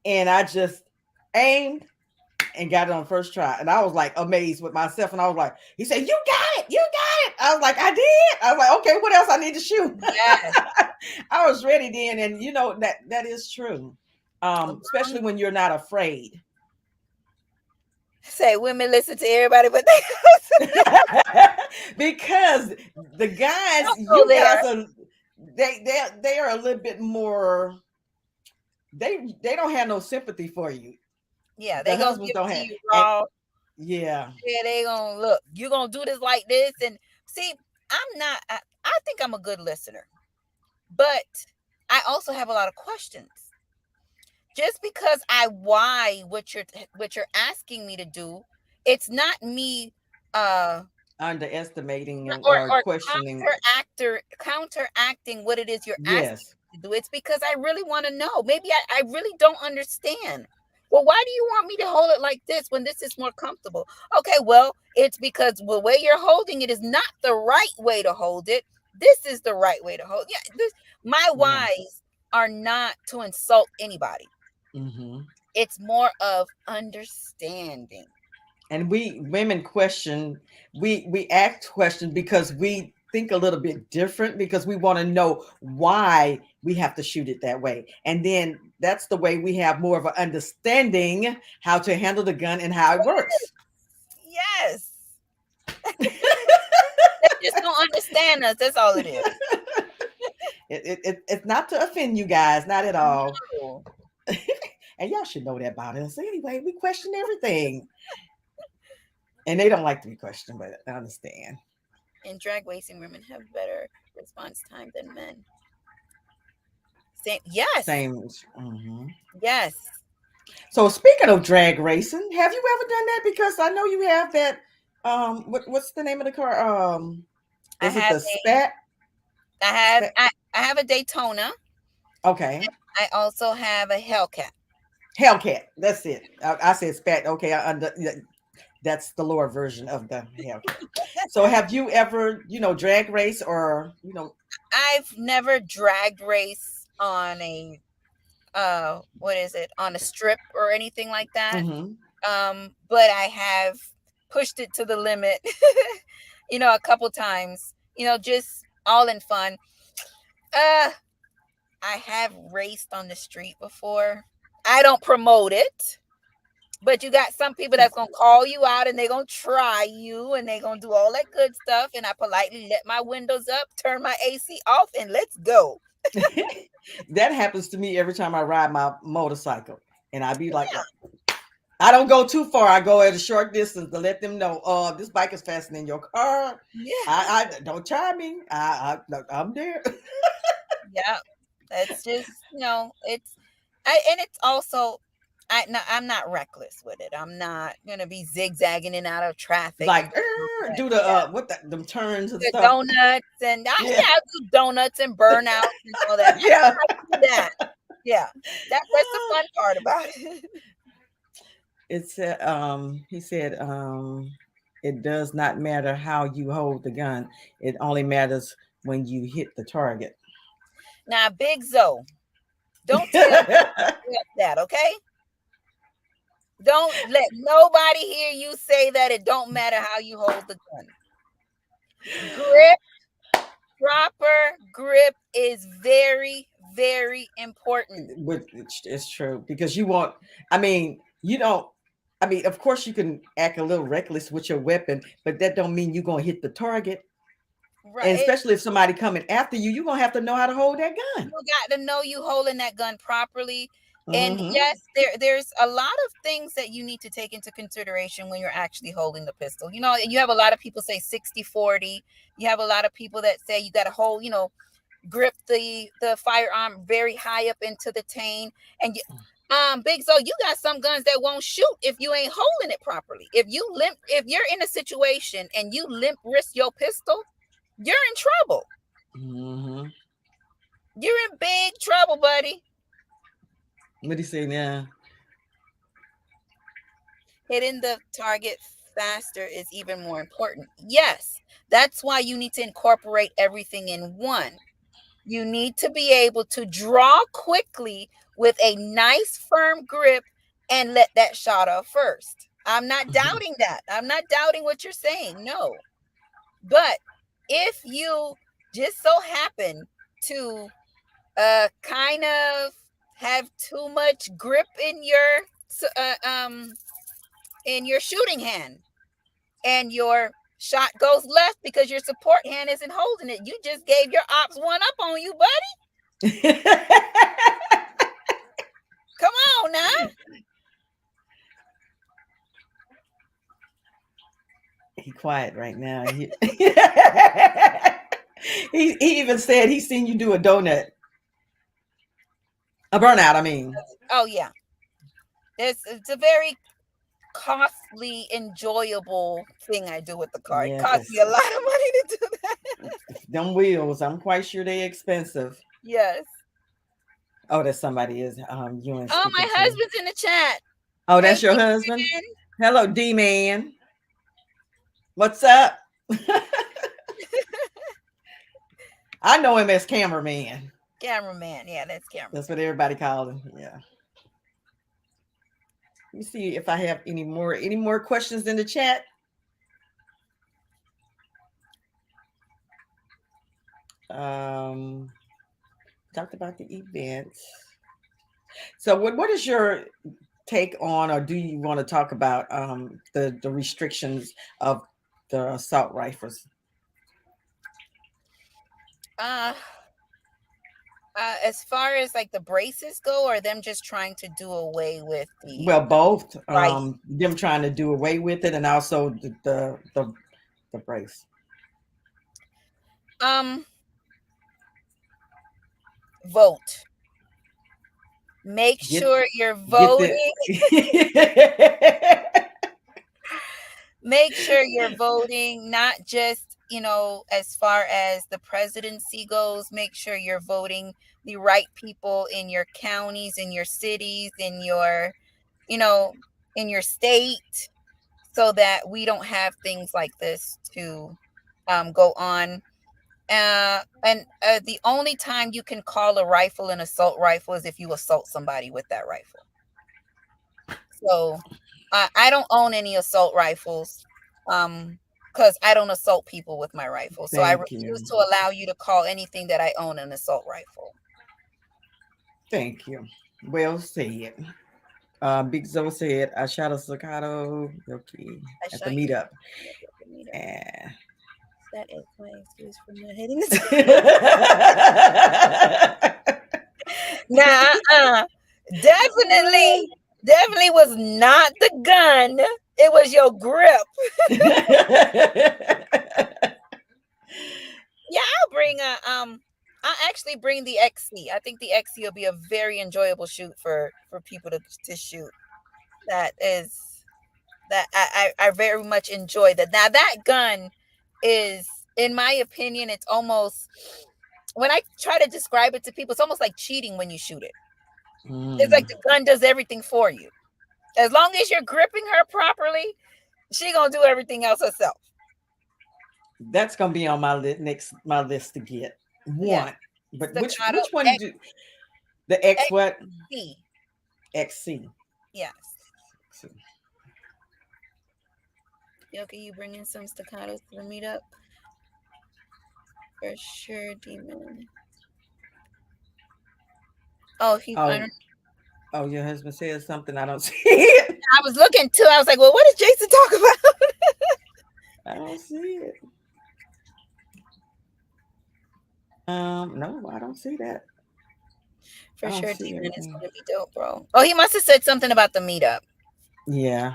And I just aimed and got it on first try. And I was like amazed with myself. And I was like, he said, you got it. You got it. I was like, I did. I was like, okay, what else I need to shoot? Yes. I was ready then. And you know, that is true. Especially when you're not afraid. Say women listen to everybody, but they Because the guys, don't go you there. guys are they are a little bit more, they don't have no sympathy for you. Yeah, The they gonna husbands give it don't to have. you And raw. yeah. Yeah, they gonna look. You gonna do this like this, and see, I'm not. I think I'm a good listener, but I also have a lot of questions. Just because I why what you're asking me to do, it's not me Underestimating and or or questioning. counteracting what it is you're asking Yes. me to do. It's because I really want to know. Maybe I really don't understand. Well, why do you want me to hold it like this when this is more comfortable? Okay, well, it's because the way you're holding it is not the right way to hold it. This is the right way to hold. Yeah, my Yeah. whys are not to insult anybody. Hmm. It's more of understanding. And we women question, we ask questions because we think a little bit different, because we want to know why we have to shoot it that way. And then that's the way we have more of an understanding how to handle the gun and how it works. Yes. They just don't understand us. That's all it is. It's not to offend you guys, not at all. No. And y'all should know that about us. Anyway, we question everything. And they don't like to be questioned, but I understand. And drag racing women have better response time than men. Same. Yes. Same. Hmm. Yes. So speaking of drag racing, have you ever done that? Because I know you have that. What's the name of the car? I Is it have the Spat? Spat? I have a Daytona. Okay, I also have a Hellcat. Hellcat. That's it. I said Spat. Okay, yeah, that's the lower version of the Hellcat. So have you ever, drag race or I've never dragged race on a what is it, on a strip or anything like that. Hmm. But I have pushed it to the limit, a couple times, just all in fun. Uh, I have raced on the street before. I don't promote it, but you got some people that's gonna call you out and they're gonna try you and they're gonna do all that good stuff. And I politely let my windows up, turn my AC off, and let's go. That happens to me every time I ride my motorcycle, and I be like, I don't go too far. I go at a short distance to let them know, this bike is faster than your car. Yeah, I don't try me. I'm there. yeah. It's just, it's and it's also I'm not reckless with it. I'm not gonna be zigzagging in and out of traffic and Like, doing all that. do the Yeah. them turns and The stuff. donuts and Yeah, I do donuts and burnouts and all that. yeah. I do that. Yeah. That's the fun part about it. It said, he said, it does not matter how you hold the gun. It only matters when you hit the target. Now, Big Zoe, don't tell that, okay? Don't let nobody hear you say that it don't matter how you hold the gun. Grip, proper grip is very, very important. It's true, because you want, I mean, you don't, I mean, of course you can act a little reckless with your weapon, but that don't mean you're going to hit the target. And Right. especially if somebody coming after you, you're going to have to know how to hold that gun. You got to know you holding that gun properly. And Hmm. yes, there's a lot of things that you need to take into consideration when you're actually holding the pistol. You have a lot of people say 60-40. You have a lot of people that say you got to hold, grip the firearm very high up into the tane. And Big Zo, you got some guns that won't shoot if you ain't holding it properly. If you're in a situation and you limp wrist your pistol, you're in trouble. Mm-hmm. You're in big trouble, buddy. What do you say now? Hitting the target faster is even more important. Yes, that's why you need to incorporate everything in one. You need to be able to draw quickly with a nice firm grip and let that shot off first. I'm not doubting that. I'm not doubting what you're saying. No. But if you just so happen to kind of have too much grip in your shooting hand and your shot goes left because your support hand isn't holding it, you just gave your ops one up on you, buddy. Come on now. He quiet right now. He even said he seen you do a donut. A burnout, I mean. Oh yeah. It's a very costly, enjoyable thing I do with the car. It costs me a lot of money to do that. Them wheels, I'm quite sure they're expensive. Yes. Oh, that somebody is you and oh, my husband's in the chat. Oh, that's hey, your husband? Man. Hello, D-Man. What's up? I know him as cameraman. Cameraman, yeah, that's cameraman. That's what everybody called him. Yeah. Let me see if I have any more questions in the chat. Talked about the events. So what is your take on, or do you want to talk about the restrictions of the assault rifles? As far as like the braces go, or them just trying to do away with the both them trying to do away with it, and also the brace. Vote. Make sure you're voting. Make sure you're voting, not just, as far as the presidency goes. Make sure you're voting the right people in your counties, in your cities, in your, in your state, so that we don't have things like this to go on. And the only time you can call a rifle an assault rifle is if you assault somebody with that rifle. So I don't own any assault rifles because I don't assault people with my rifle. So I refuse to allow you to call anything that I own an assault rifle. Thank you. Well said. Big Zo said, I shot a staccato Yoki at the meetup. That is my excuse for not hitting the Nah, definitely was not the gun. It was your grip. Yeah, I'll actually bring the XC. I think the XC will be a very enjoyable shoot for people to shoot. That I very much enjoy that. Now that gun is, in my opinion, it's almost, when I try to describe it to people, it's almost like cheating when you shoot it. It's like the gun does everything for you. As long as you're gripping her properly, she gonna do everything else herself. That's gonna be on my list to get one. Yeah. But which one do the X what? XC. Yes. Yoki, you bringing some staccatos to the meetup? For sure, Demon. Oh, your husband said something. I don't see it. I was looking too. I was like, well, what did Jason talk about? I don't see it. No, I don't see that. For sure, Demon is going to be dope, bro. Oh, he must have said something about the meetup. Yeah.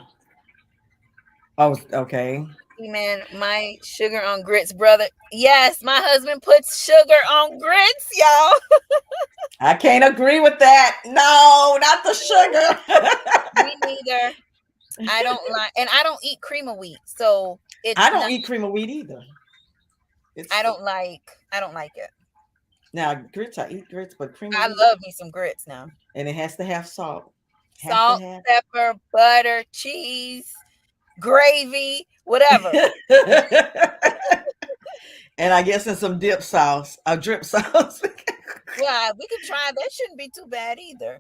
Oh, okay. Man, my sugar on grits, brother. Yes, my husband puts sugar on grits, y'all. I can't agree with that. No, not the sugar. Me neither. I don't like, and I don't eat cream of wheat, so I it's don't not. eat cream of wheat either. I It's don't like. I don't like it. now grits. I eat grits, but cream of I wheat, love me some grits now. and it has to have salt. Has to Salt, have. pepper, butter, cheese, gravy, whatever. And I guess in some dip sauce, a drip sauce. Well, we could try. That shouldn't be too bad either.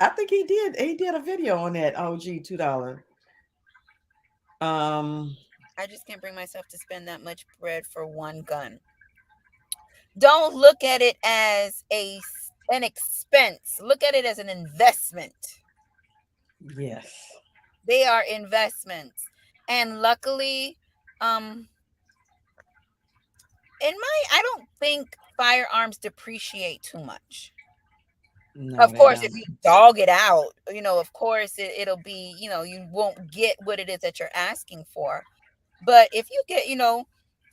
I think he did. He did a video on that. OG $2. Um, I just can't bring myself to spend that much bread for one gun. Don't look at it as an expense. Look at it as an investment. yes. They are investments. And luckily, um, I don't think firearms depreciate too much. No, Of they course, if don't. you dog it out, of course it'll be, you won't get what it is that you're asking for. But if you get,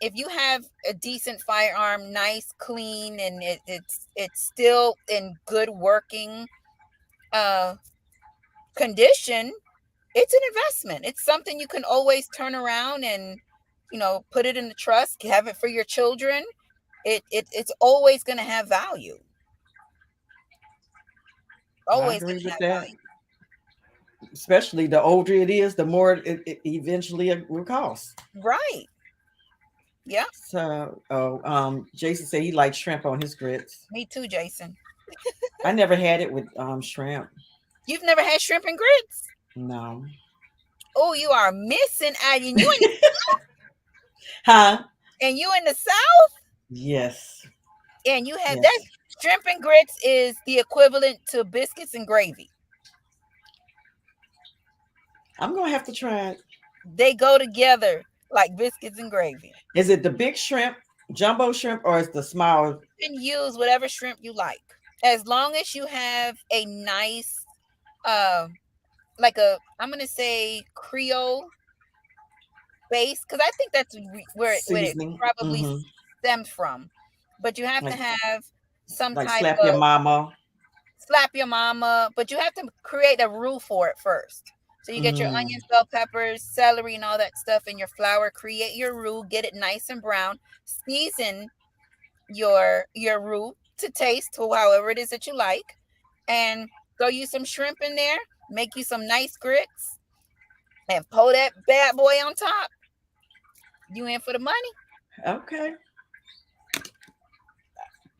if you have a decent firearm, nice, clean, and it's still in good working uh condition, it's an investment. It's something you can always turn around and, put it in the trust, have it for your children. It's always going to have value. I Always going agree to with have that. Especially the older it is, the more it eventually will cost. value. Right. Yeah. So, Jason said he likes shrimp on his grits. Me too, Jason. I never had it with shrimp. You've never had shrimp and grits? No. Oh, you are missing out. Huh? And you in the South, Yes. and you have Yes. that. Shrimp and grits is the equivalent to biscuits and gravy. I'm gonna have to try it. They go together like biscuits and gravy. Is it the big shrimp, jumbo shrimp, or is the small? You can use whatever shrimp you like, as long as you have a nice, uh, like I'm gonna say Creole base, because I think that's where it Seasoning? probably Mm-hmm. stems from. But you have to Like, have some like type slap your of mama. slap your mama, but you have to create a roux for it first. So you get your Mm. onions, bell peppers, celery, and all that stuff in your flour. Create your roux, get it nice and brown. Season your roux to taste, to however it is that you like, and throw you some shrimp in there. Make you some nice grits, and pour that bad boy on top. You in for the money? Okay.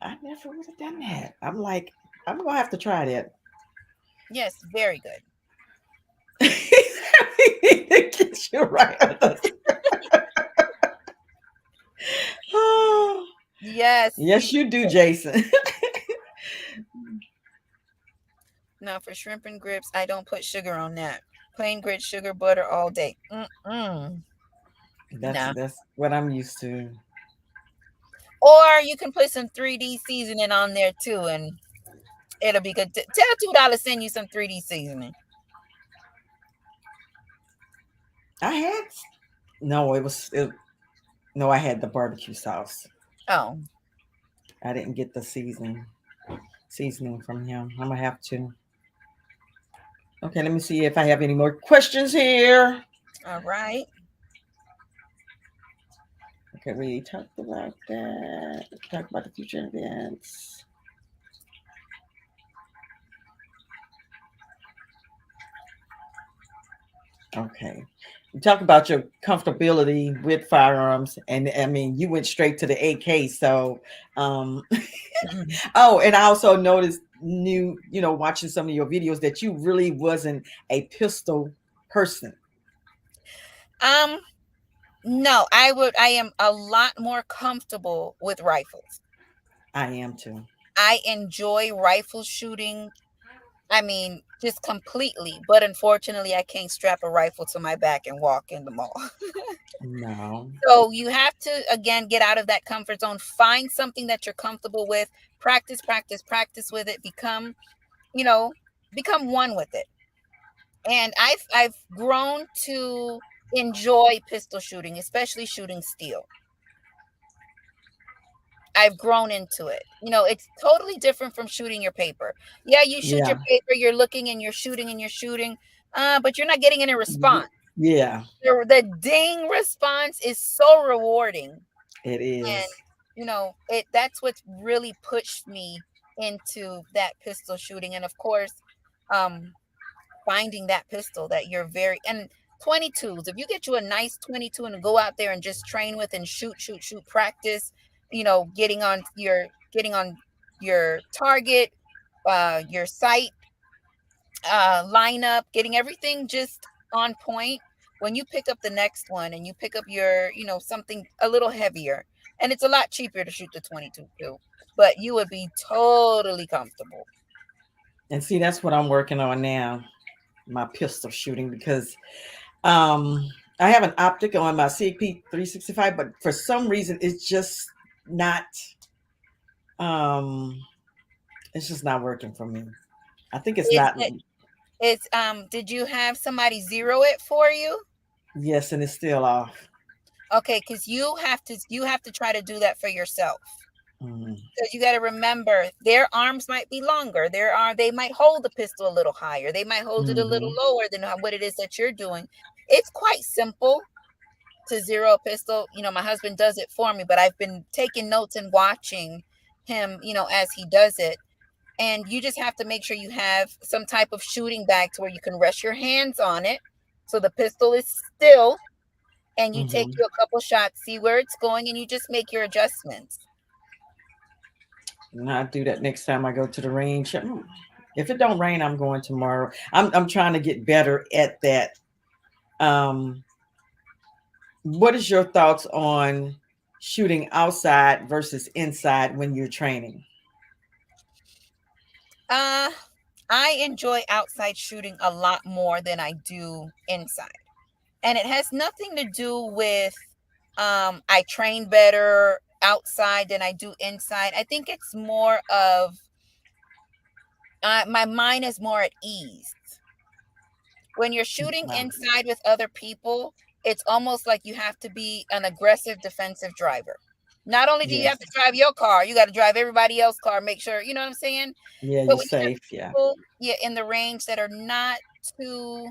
I never would have done that. I'm like, I'm gonna have to try that. Yes, very good. Get you right. Oh, Yes. yes, you do, Jason. Now for shrimp and grits, I don't put sugar on that. Plain grits, sugar, butter all day. Mm-mm. That's Nah. that's what I'm used to. Or you can put some 3D seasoning on there too, and it'll be good. Tell $2 send you some 3D seasoning. I had no, no, I had the barbecue sauce. Oh, I didn't get the seasoning from him. I'm gonna have to. Okay, let me see if I have any more questions here. all right. Okay, we talked about that. Talked about the future events. Okay. You talk about your comfortability with firearms, and I mean, you went straight to the AK. So, um, oh, and I also noticed, watching some of your videos that you really wasn't a pistol person. Um, no, I am a lot more comfortable with rifles. I am too. I enjoy rifle shooting. I mean, just completely. But unfortunately, I can't strap a rifle to my back and walk in the mall. No. So you have to, again, get out of that comfort zone. Find something that you're comfortable with. Practice, practice, practice with it. You know, become one with it. And I've grown to enjoy pistol shooting, especially shooting steel. I've grown into it. It's totally different from shooting your paper. Yeah, you shoot your Yeah. paper, you're looking and you're shooting and you're shooting, but you're not getting any response. Yeah, The ding response is so rewarding. it is. And that's what's really pushed me into that pistol shooting. And of course, um, finding that pistol that you're very and 22s. If you get you a nice 22 and go out there and just train with and shoot, practice, getting on your target, your sight, lineup, getting everything just on point. When you pick up the next one and you pick up your, something a little heavier, and it's a lot cheaper to shoot the 22 too, but you would be totally comfortable. And see, that's what I'm working on now, my pistol shooting, because um I have an optic on my CP 365, but for some reason not um it's just not working for me. I think it's Is not. it, did you have somebody zero it for you? Yes, and it's still off. Okay, because you have to try to do that for yourself. Mm-hmm. Because you got to remember, their arms might be longer. They might hold the pistol a little higher. They might hold it a little Mm-hmm. lower than what it is that you're doing. It's quite simple to zero a pistol. My husband does it for me, but I've been taking notes and watching him, as he does it. And you just have to make sure you have some type of shooting bag to where you can rest your hands on it. So the pistol is still, and you take Mm-hmm. you a couple shots, see where it's going, and you just make your adjustments. And I do that next time I go to the range. If it don't rain, I'm going tomorrow. I'm trying to get better at that. Um, what is your thoughts on shooting outside versus inside when you're training? Uh, I enjoy outside shooting a lot more than I do inside. And it has nothing to do with I train better outside than I do inside. I think it's more of my mind is more at ease. When you're shooting Wow. inside with other people, it's almost like you have to be an aggressive defensive driver. Not only do you Yes. have to drive your car, you got to drive everybody else's car, make sure, you know what I'm saying? Yeah, But you're when you have safe. Yeah. people, yeah, in the range that are not too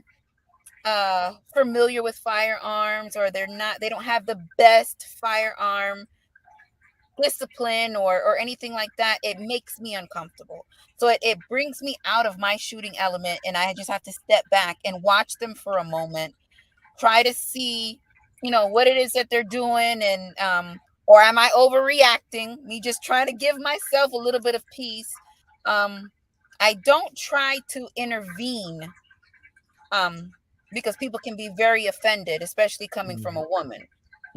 familiar with firearms, or they don't have the best firearm discipline or anything like that, it makes me uncomfortable. So it brings me out of my shooting element, and I just have to step back and watch them for a moment, try to see, what it is that they're doing, and or am I overreacting, me just trying to give myself a little bit of peace. um I don't try to intervene, um because people can be very offended, especially coming from a woman.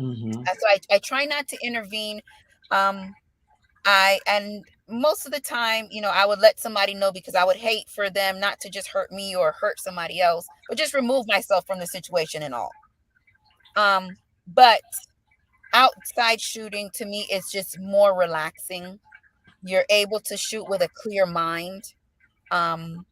Mm-hmm. So I try not to intervene. um I and most of the time, I would let somebody know, because I would hate for them not to just hurt me or hurt somebody else, but just remove myself from the situation and all. But outside shooting to me is just more relaxing. You're able to shoot with a clear mind. Um,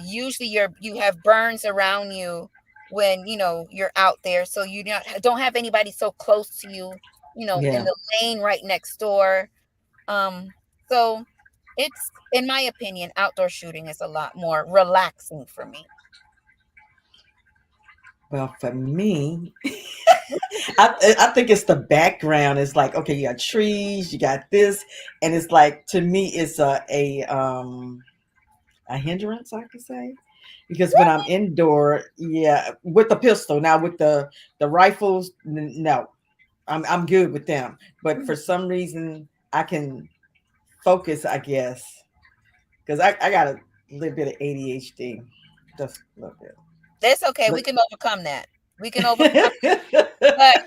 Usually you have burns around you when you're out there, so you don't have anybody so close to you, in Yeah. the lane right next door. Um, so it's, in my opinion, outdoor shooting is a lot more relaxing for me. Well, for me, I think it's the background. It's like, okay, you got trees, you got this, and it's like, to me, it's a hindrance, I could say, because when I'm indoor, yeah, with the pistol. Now with the rifles, no, I'm good with them. But for some reason, I can focus, I guess, because I got a little bit of ADHD, just a little bit. That's okay. We But can overcome that. We can overcome. But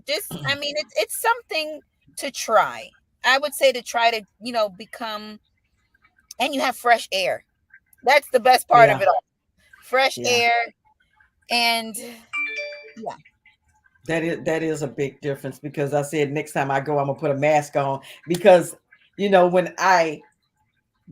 just I mean, it's something to try. I would say to try to become, and you have fresh air. That's the best part of yeah, it all. Fresh yeah. air, and yeah. That is a big difference, because I said next time I go, I'm gonna put a mask on, because when I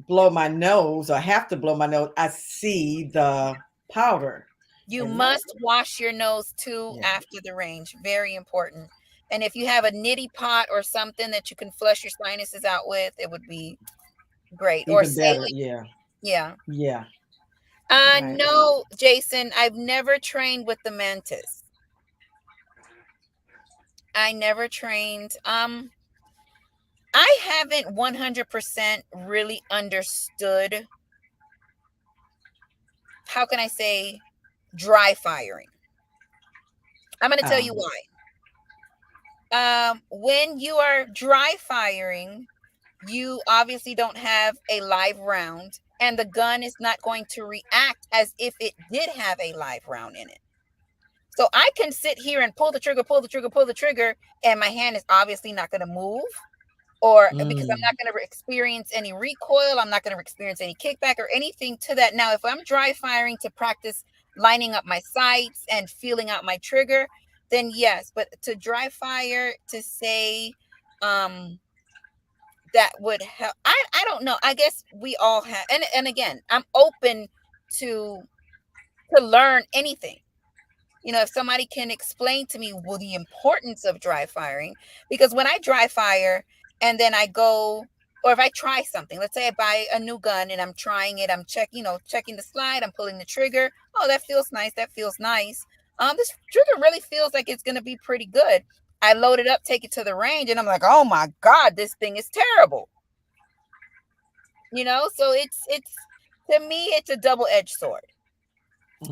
blow my nose or have to blow my nose, I see the powder. You And like, must wash your nose too yeah, after the range. Very important. And if you have a nitty pot or something that you can flush your sinuses out with, it would be great. Or even better. saline. Yeah, Yeah. yeah, right. No, Jason, I've never trained with the mantis. I never trained. I haven't 100% really understood, how can I say, dry firing. I'm going to tell you Um, why. When you are dry firing, you obviously don't have a live round, and the gun is not going to react as if it did have a live round in it. So I can sit here and pull the trigger, pull the trigger, pull the trigger, and my hand is obviously not going to move, or because I'm mm, not going to experience any recoil, I'm not going to experience any kickback or anything to that. Now, if I'm dry firing to practice lining up my sights and feeling out my trigger, then yes. But to dry fire to say, um, that would help. I don't know. I guess we all have, and again, I'm open to learn anything. If somebody can explain to me, well, the importance of dry firing, because when I dry fire and then I go, or if I try something, let's say I buy a new gun and I'm trying it, I'm checking the slide, I'm pulling the trigger. Oh, that feels nice. That feels nice. This trigger really feels like it's going to be pretty good. I load it up, take it to the range, and I'm like, oh my God, this thing is terrible. So it's to me, it's a double-edged sword.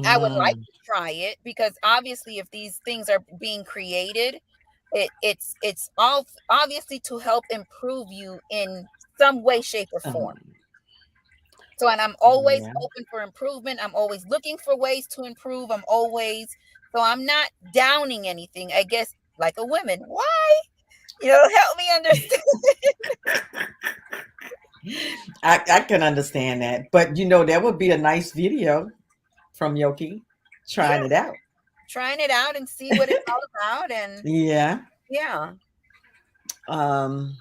I would like mm, to try it because obviously if these things are being created, it's all obviously to help improve you in some way, shape, or form. um, So, and I'm always yeah. open for improvement. I'm always looking for ways to improve. I'm not downing anything. I guess like a woman. Why? Help me understand. I can understand that, but that would be a nice video from Yoki Yeah, trying it out. trying it out and see what it's all about. And Yeah. yeah, Um,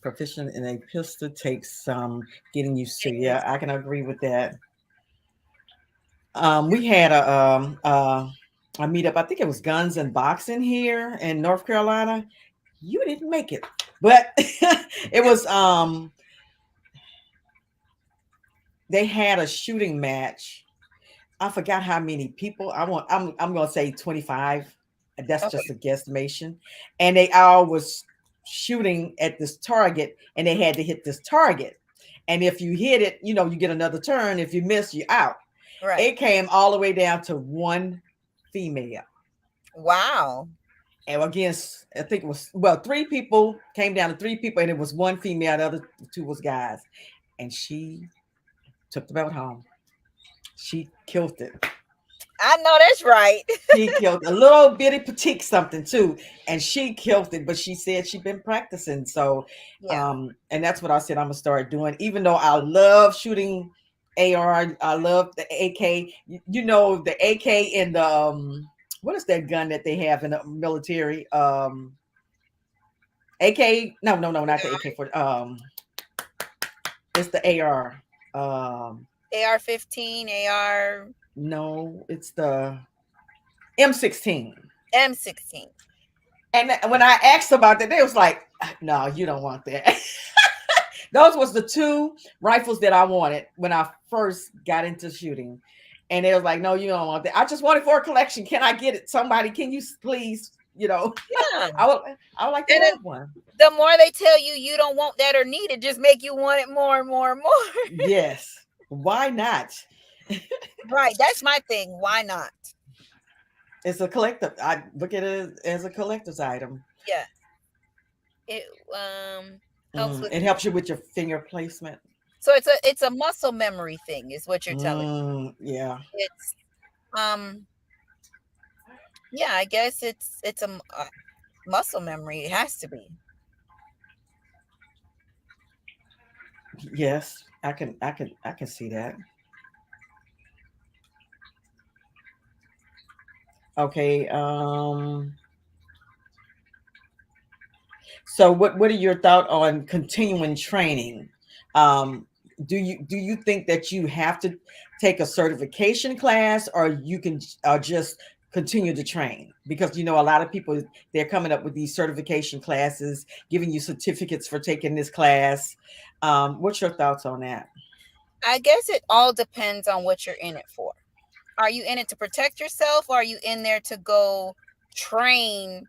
Proficient in a pistol takes some getting used to. getting Yeah, used. I can agree with that. We had a meetup. I think it was Guns and Boxing here in North Carolina. You didn't make it, but it was. They had a shooting match. I forgot how many people. I'm gonna say 25. That's just Okay, a guesstimation. And they all was shooting at this target, and they had to hit this target. And if you hit it, you get another turn. If you miss, you're out. right. It came all the way down to one female. Wow. And against, I think it was, well, three people came down to three people, and it was one female. The other two was guys. And she took the belt home. She killed it. I know that's right. She killed a little bitty petite something too, and she killed it. But she said she'd been practicing, so Yeah. and that's what I said I'm gonna start doing. Even though I love shooting AR, I love the AK. The AK and the what is that gun that they have in the military? AK? No, no, no, not the AK for it's the AR. AR-15, AR, No, it's the M16. M16. And when I asked about that, they was like, "No, you don't want that." Those was the two rifles that I wanted when I first got into shooting, and they was like, "No, you don't want that. I just want it for a collection. Can I get it? Somebody, can you please? Yeah. I would, I would like to And then have one." the more they tell you you don't want that or need it, just make you want it more and more and more. Yes, why not? Right. That's my thing. Why not? It's a collector. I look at it as a collector's item. Yeah. It helps with, It helps you with your finger placement. so it's a muscle memory thing, is what you're telling me. Yeah. It's um yeah, I guess it's muscle memory. It has to be. Yes, I can see that. Okay. So what are your thoughts on continuing training? Um do you think that you have to take a certification class, or you can just continue to train? Because a lot of people, they're coming up with these certification classes, giving you certificates for taking this class. What's your thoughts on that? I guess it all depends on what you're in it for. Are you in it to protect yourself, or are you in there to go train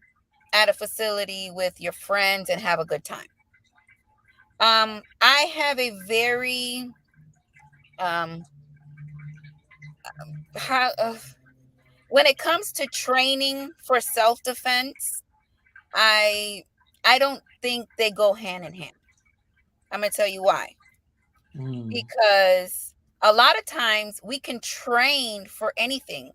at a facility with your friends and have a good time? I have a very um how when it comes to training for self-defense, I I don't think they go hand in hand. I'm going to tell you why. Mm, Because a lot of times we can train for anything.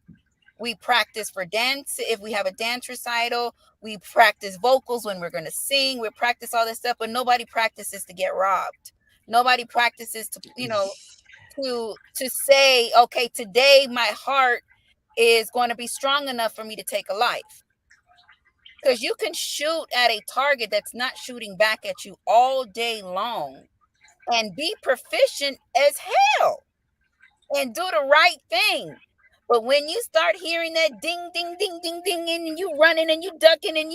We practice for dance. If we have a dance recital, we practice vocals when we're going to sing. We practice all this stuff, but nobody practices to get robbed. Nobody practices to, to say, okay, today my heart is going to be strong enough for me to take a life. Because you can shoot at a target that's not shooting back at you all day long and be proficient as hell and do the right thing. But when you start hearing that ding, ding, ding, ding, ding, and you running and you ducking and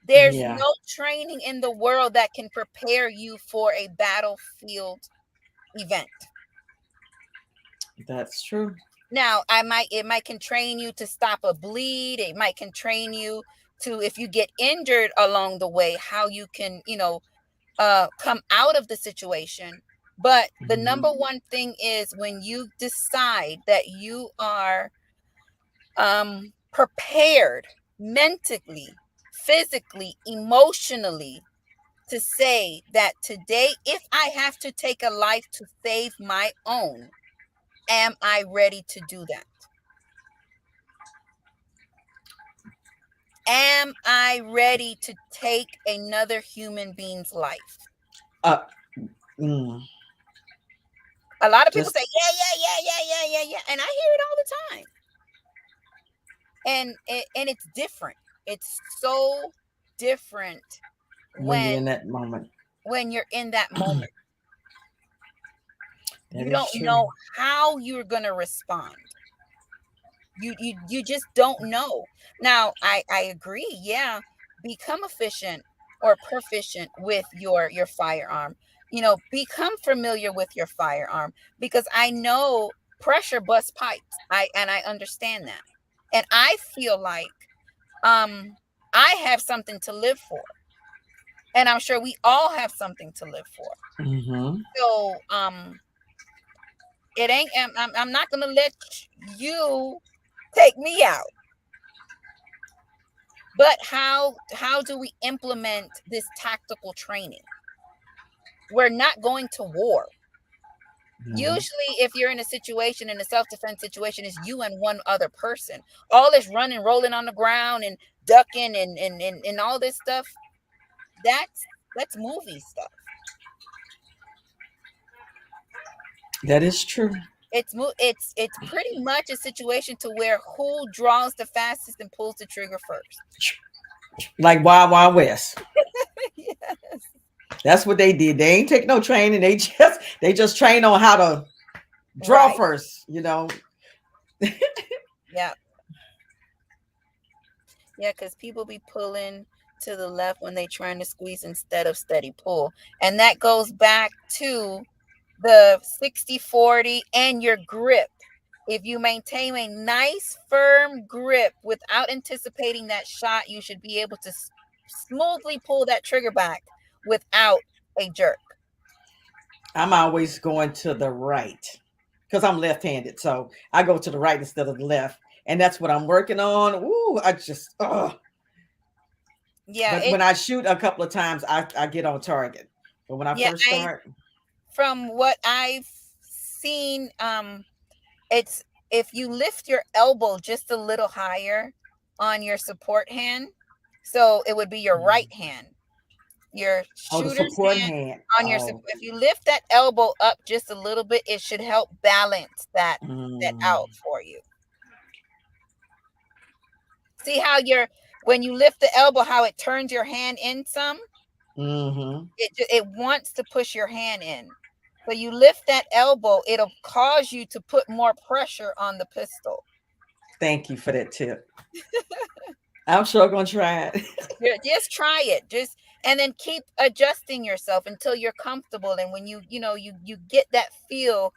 there's yeah, no training in the world that can prepare you for a battlefield event. that's true. Now, it might can train you to stop a bleed. It might can train you to, if you get injured along the way, how you can, come out of the situation. But the Mhm. number one thing is when you decide that you are prepared mentally, physically, emotionally to say that today, if I have to take a life to save my own, am I ready to do that? Am I ready to take another human being's life? Uh, mm, A lot of people just say, yeah, yeah, yeah, yeah, yeah, yeah, yeah. And I hear it all the time. And it's different. It's so different when you're when in that moment. you're in that moment. That You is don't true. know how you're going to respond. You just don't know. Now, I agree. Yeah, become efficient or proficient with your firearm. Become familiar with your firearm, because I know pressure busts pipes. I understand that. And I feel like um I have something to live for. And I'm sure we all have something to live for. Hmm. So, it ain't I'm not going to let you take me out. But how do we implement this tactical training? We're not going to war. Hmm. Usually, if you're in a situation, in a self-defense situation, is you and one other person. All this running, rolling on the ground and ducking and all this stuff, that's movie stuff. That is true. It's pretty much a situation to where who draws the fastest and pulls the trigger first. Like Wild Wild West. Yes. That's what they did. They ain't take no training. They just train on how to draw Right. first. Yeah. Yeah, because people be pulling to the left when they trying to squeeze instead of steady pull. And that goes back to the 60-40 and your grip. If you maintain a nice firm grip without anticipating that shot, you should be able to smoothly pull that trigger back without a jerk. I'm always going to the right because I'm left-handed, so I go to the right instead of the left, and that's what I'm working on. Ooh, I just Yeah, but when I shoot a couple of times, I get on target. But when I yeah, first start, from what I've seen, it's if you lift your elbow just a little higher on your support hand, so it would be your right hand, your oh, the shooter's support hand hand. on your Oh, if you lift that elbow up just a little bit, it should help balance that mm, out for you. See how when you lift the elbow, how it turns your hand in some? mm-hmm. It wants to push your hand in. So you lift that elbow, it'll cause you to put more pressure on the pistol. Thank you for that tip. I'm sure gonna try it. Just try it. Just and then keep adjusting yourself until you're comfortable. And when you get that feel,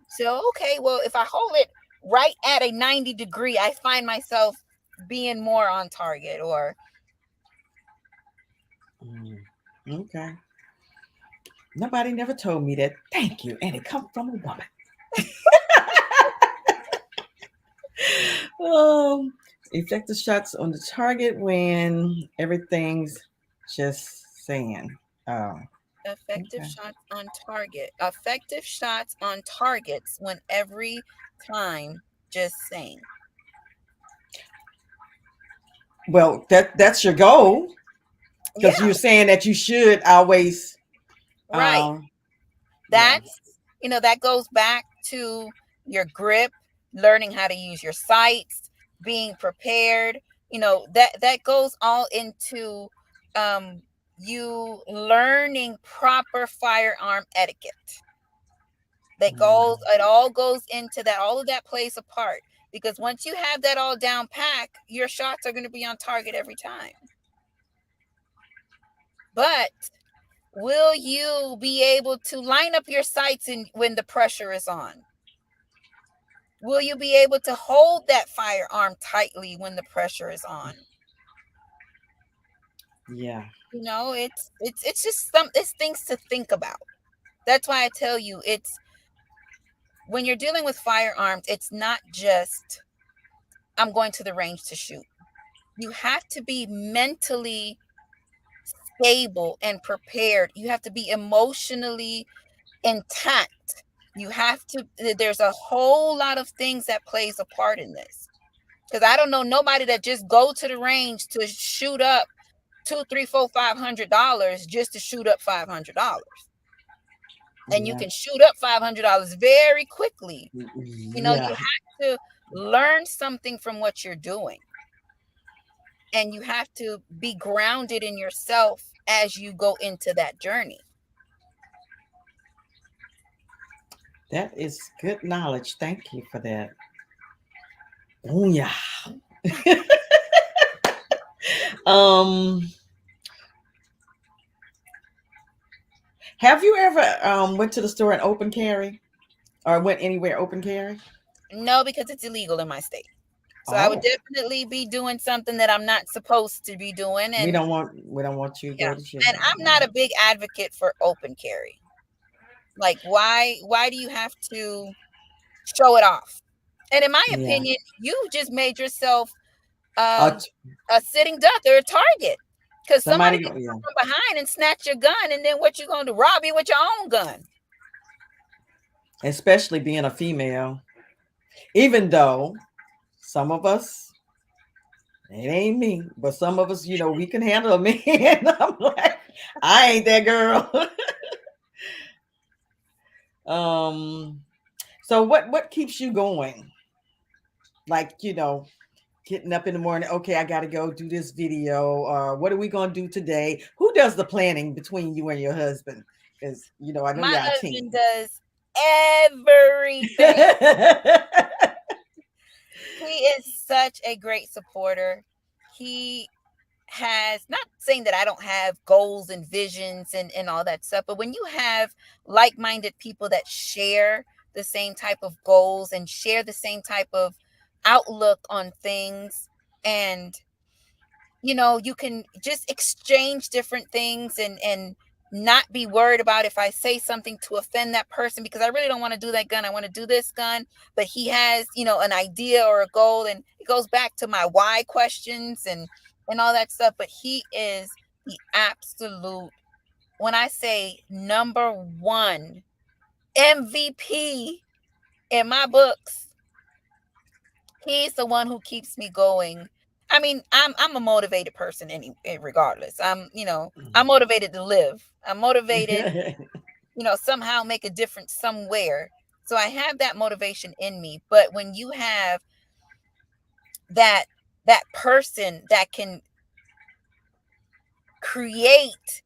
so okay, well, if I hold it right at a 90-degree, I find myself being more on target. Or Okay. Nobody never told me that. Thank you. And it come from a woman. um, Effective shots on the target when everything's just saying. Oh, effective okay. shots on target. Effective shots on targets when every time just saying. Well, that's your goal because Yeah, you're saying that you should always. right. Yeah. That's, that goes back to your grip, learning how to use your sights, being prepared. That goes all into um you learning proper firearm etiquette. It all goes into that. All of that plays a part, because once you have that all down pack, your shots are going to be on target every time. But will you be able to line up your sights when the pressure is on? Will you be able to hold that firearm tightly when the pressure is on? Yeah. It's just it's things to think about. That's why I tell you, it's when you're dealing with firearms, it's not just I'm going to the range to shoot. You have to be mentally stable and prepared. You have to be emotionally intact. There's a whole lot of things that plays a part in this. Because I don't know nobody that just go to the range to shoot up two, three, four, $500 just to shoot up $500. And you Yeah. can shoot up $500 very quickly. You Yeah. have to learn something from what you're doing. And you have to be grounded in yourself as you go into that journey. That is good knowledge. Thank you for that. Oh yeah. um have you ever went to the store and open carry or went anywhere open carry? No, because it's illegal in my state. So I would Oh, definitely be doing something that I'm not supposed to be doing. And we don't want you to yeah, go to jail. and I'm not a big advocate for open carry. Like, why do you have to show it off? And in my Yeah. opinion, you just made yourself Uh, um t- a sitting duck or a target, because somebody Somebody can go. Yeah. come from behind and snatch your gun, and then what you gonna do? Rob you with your own gun? Especially being a female. Even though some of us, it ain't me, but some of us, we can handle a man. I'm like, I ain't that girl. um. So what keeps you going? Like, getting up in the morning. Okay, I got to go do this video. What are we gonna do today? Who does the planning between you and your husband? Because I know My y'all a husband team. does everything. He is such a great supporter. He has, not saying that I don't have goals and visions and all that stuff, but when you have like-minded people that share the same type of goals and share the same type of outlook on things, and you can just exchange different things and not be worried about if I say something to offend that person, because I really don't want to do that gun. I want to do this gun, but he has, an idea or a goal, and it goes back to my why questions and all that stuff. But he is the absolute, when I say number one MVP in my books, he's the one who keeps me going. I mean, I'm a motivated person regardless. I'm motivated to live. I'm motivated, somehow make a difference somewhere. So I have that motivation in me. But when you have that person that can create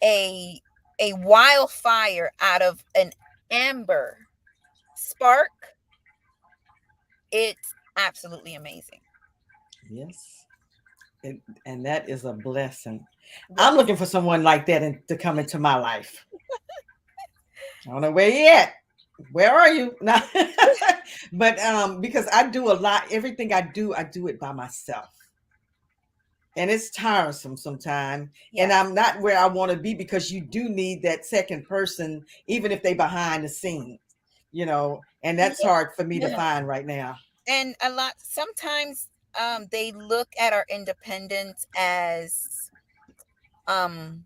a a wildfire out of an amber spark, it's absolutely amazing. Yes. And that is a blessing. I'm Yes. looking for someone like that to come into my life. I don't know where you at. Where are you? No. But because I do a lot, everything I do it by myself. And it's tiresome sometimes. And Yes. I'm not where I want to be because you do need that second person, even if they behind the scenes, and that's Yeah. hard for me to Yeah. find right now. And a lot sometimes they look at our independence as um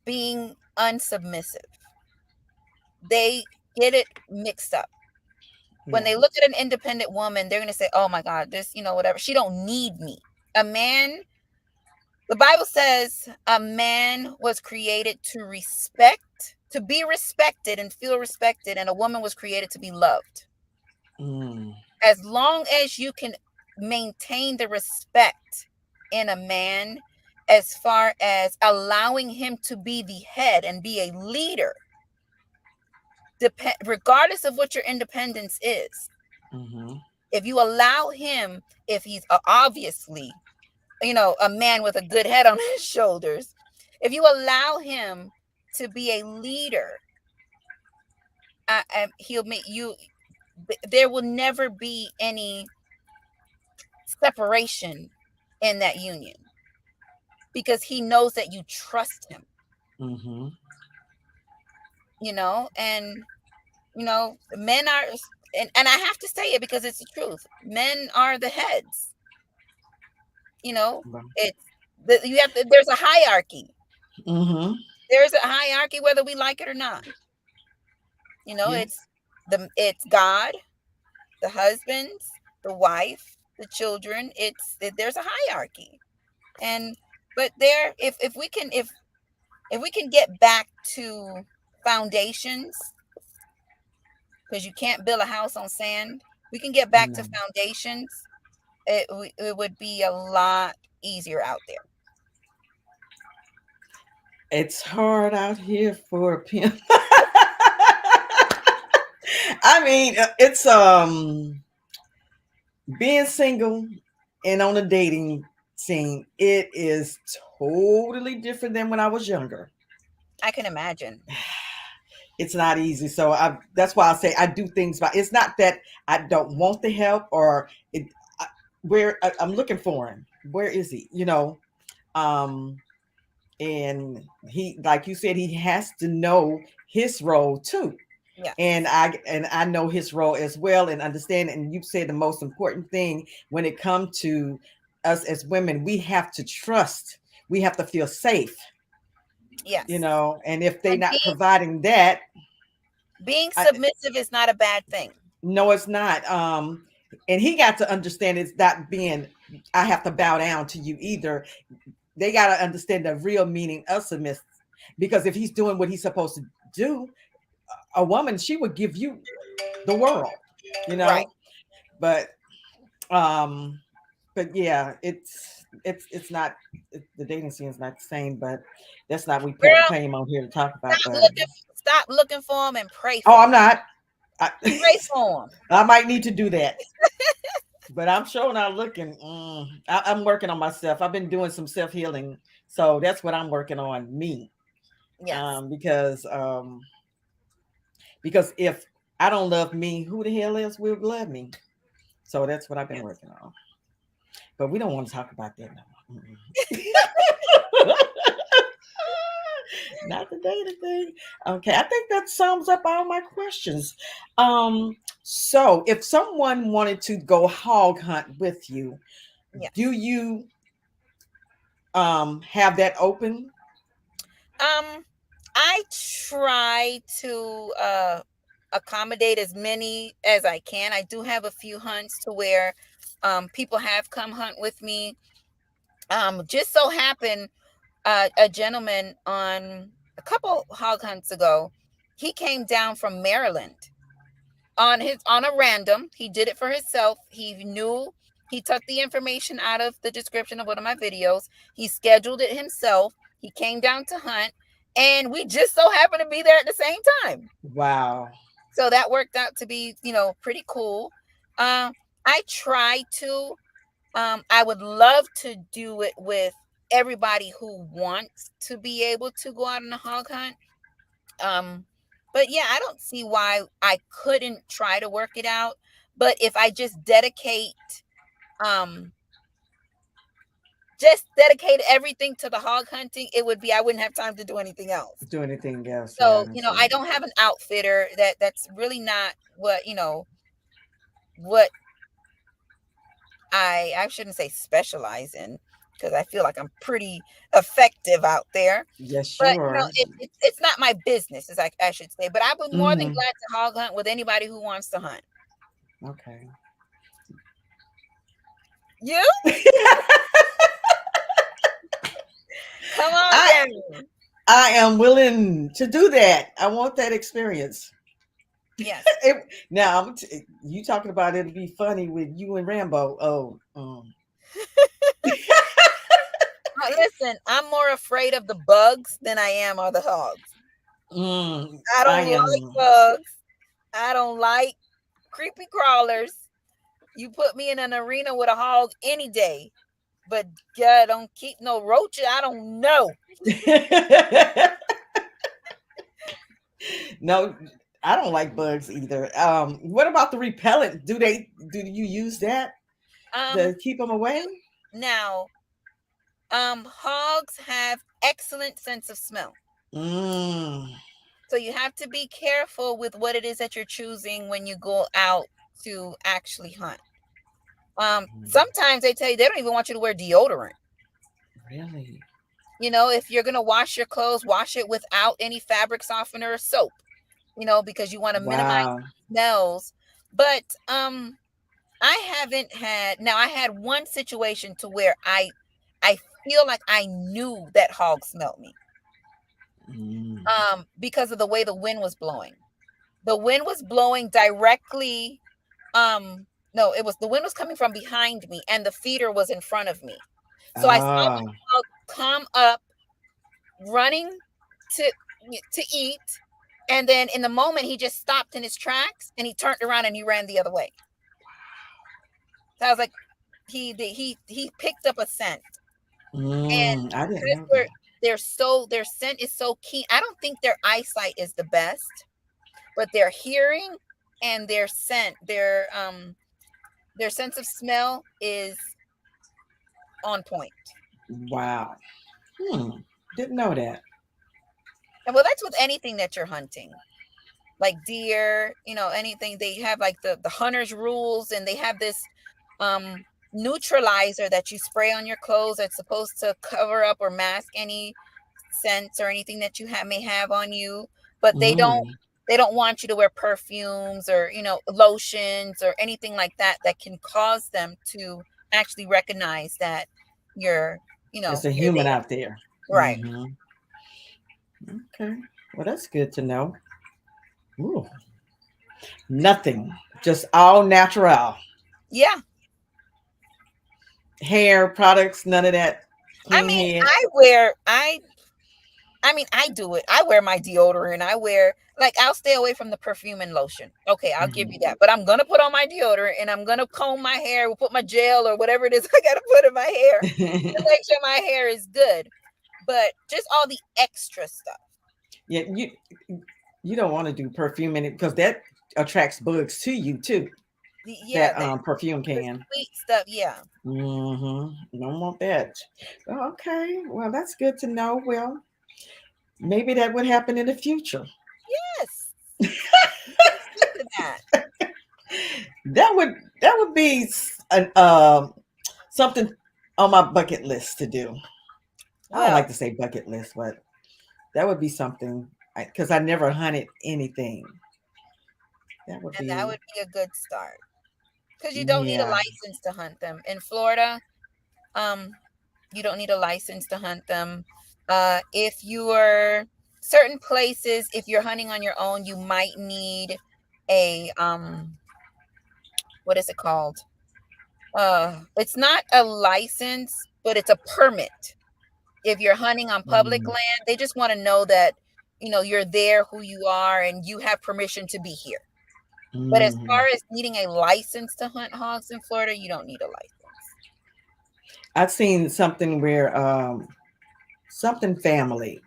being unsubmissive. They get it mixed up. When Yeah. they look at an independent woman, they're going to say, "Oh my God, this, whatever. She don't need me." A man, the Bible says, a man was created to respect, to be respected and feel respected, and a woman was created to be loved. Mm, As long as you can maintain the respect in a man, as far as allowing him to be the head and be a leader, regardless of what your independence is, mm-hmm. if you allow him, if he's obviously, a man with a good head on his shoulders, if you allow him to be a leader, he'll make you, there will never be any separation in that union because he knows that you trust him, Mm-hmm. and men are, and I have to say it because it's the truth. Men are the heads. It's there's a hierarchy. Mm-hmm. There's a hierarchy whether we like it or not. Yeah. It's God, the husbands, the wife, the children. There's a hierarchy. And but there, if we can get back to foundations, because you can't build a house on sand, we can get back to No. foundations, it would be a lot easier out there. It's hard out here for a pimp. I mean, it's being single and on a dating scene. It is totally different than when I was younger. I can imagine. It's not easy. So that's why I say I do things by. It's not that I don't want the help or I, I'm looking for him. Where is he? Um, and he, like you said, he has to know his role too. Yes. And I know his role as well and understand. And you said the most important thing when it comes to us as women, we have to trust. We have to feel safe. Yes. And if they're And not providing that, being I, submissive is not a bad thing. no, it's not. And he got to understand it's not being. I have to bow down to you either. They got to understand the real meaning of submissive, because if he's doing what he's supposed to do, a woman, she would give you the world, you Right. know. But um, but yeah, it's not. The dating scene is not the same, but that's not we Girl, came on here to talk about. stop But looking stop looking for them and pray oh, for I'm them. not. I, Pray for them. I might need to do that. But I'm sure not looking. I'm working on myself. I've been doing some self healing, so that's what I'm working on me. Yes. Because if I don't love me, who the hell else will love me? So that's what I've been Yes. working on. But we don't want to talk about that no more. Not the data thing. Okay, I think that sums up all my questions. So if someone wanted to go hog hunt with you, do Yes. you have that open? I try to accommodate as many as I can. I do have a few hunts to where people have come hunt with me. Just so happened, a gentleman on a couple hog hunts ago, he came down from Maryland on a random. He did it for himself. He took the information out of the description of one of my videos. He scheduled it himself. He came down to hunt, and we just so happened to be there at the same time. Wow. So that worked out to be, pretty cool. Um, I try to. I would love to do it with everybody who wants to be able to go out on a hog hunt. Um, but yeah, I don't see why I couldn't try to work it out. But if I um, just dedicate everything to the hog hunting, I wouldn't have time to do anything else. Do anything else? Yeah, I So, I understand. don't have an outfitter. That's really not what I shouldn't say specialize in, because I feel like I'm pretty effective out there. Yes, But you are. it's not my business, as I should say. But I would more than Hmm. glad to hog hunt with anybody who wants to hunt. Okay. You come on I down. I am willing to do that. I want that experience. Yes. Now, you talking about it'll be funny with you and Rambo. Oh, Listen, I'm more afraid of the bugs than I am of the hogs. I I don't like am. bugs. I don't like creepy crawlers. You put me in an arena with a hog any day, but God, don't keep no roaches. I don't know. No, I don't like bugs either. What about the repellent? Do you use that Um, to keep them away? Now, hogs have excellent sense of smell. Mm. So you have to be careful with what it is that you're choosing when you go out to actually hunt. Sometimes they tell you they don't even want you to wear deodorant. Really? If you're gonna wash your clothes, wash it without any fabric softener or soap. Because you want to minimize Wow. smells. But I haven't had. Now I had one situation to where I feel like I knew that hog smelled me. Mm. Because of the way the wind was blowing. The wind was blowing directly. No, it was the wind was coming from behind me, and the feeder was in front of me. So I saw Ah. the dog come up, running to eat, and then in the moment he just stopped in his tracks and he turned around and he ran the other way. So I was like, he picked up a scent, and I didn't because know that. their scent is so keen. I don't think their eyesight is the best, but their hearing and their sense of smell is on point. Wow. Hmm. Didn't know that. And well, that's with anything that you're hunting, like deer, anything. They have like the hunter's rules, and they have this neutralizer that you spray on your clothes that's supposed to cover up or mask any scents or anything that you may have on you. But Mm. they don't want you to wear perfumes or lotions or anything like that that can cause them to actually recognize that you're There's a you're human there. out there. Right. Okay. Well, that's good to know. Ooh. Nothing. Just all natural. Yeah. Hair products, none of that I clean mean, head. I do it. I wear my deodorant. I'll stay away from the perfume and lotion. Okay, I'll give you Mhm. that. But I'm gonna put on my deodorant and I'm gonna comb my hair, we'll put my gel or whatever it is I gotta put in my hair to make sure my hair is good. But just all the extra stuff. Yeah, you don't want to do perfume in it because that attracts bugs to you too. Yeah, That perfume the can. sweet stuff. Yeah. You don't want that. Oh, okay, well that's good to know. Well, maybe that would happen in the future. Yes. You can see to that. That would be something on my bucket list to do. I don't like Well, to say bucket list, but that would be something because I never hunted anything. That would and that be would be a good start. Because you don't need a yeah. license to hunt them. In Florida, um, you don't need a license to hunt them. If you are certain places, if you're hunting on your own, you might need a what is it called? It's not a license, but it's a permit. If you're hunting on public Mm, land, they just want to know that, you're there, who you are, and you have permission to be here. But as mhm. far as needing a license to hunt hogs in Florida, you don't need a license. I've seen something where something family.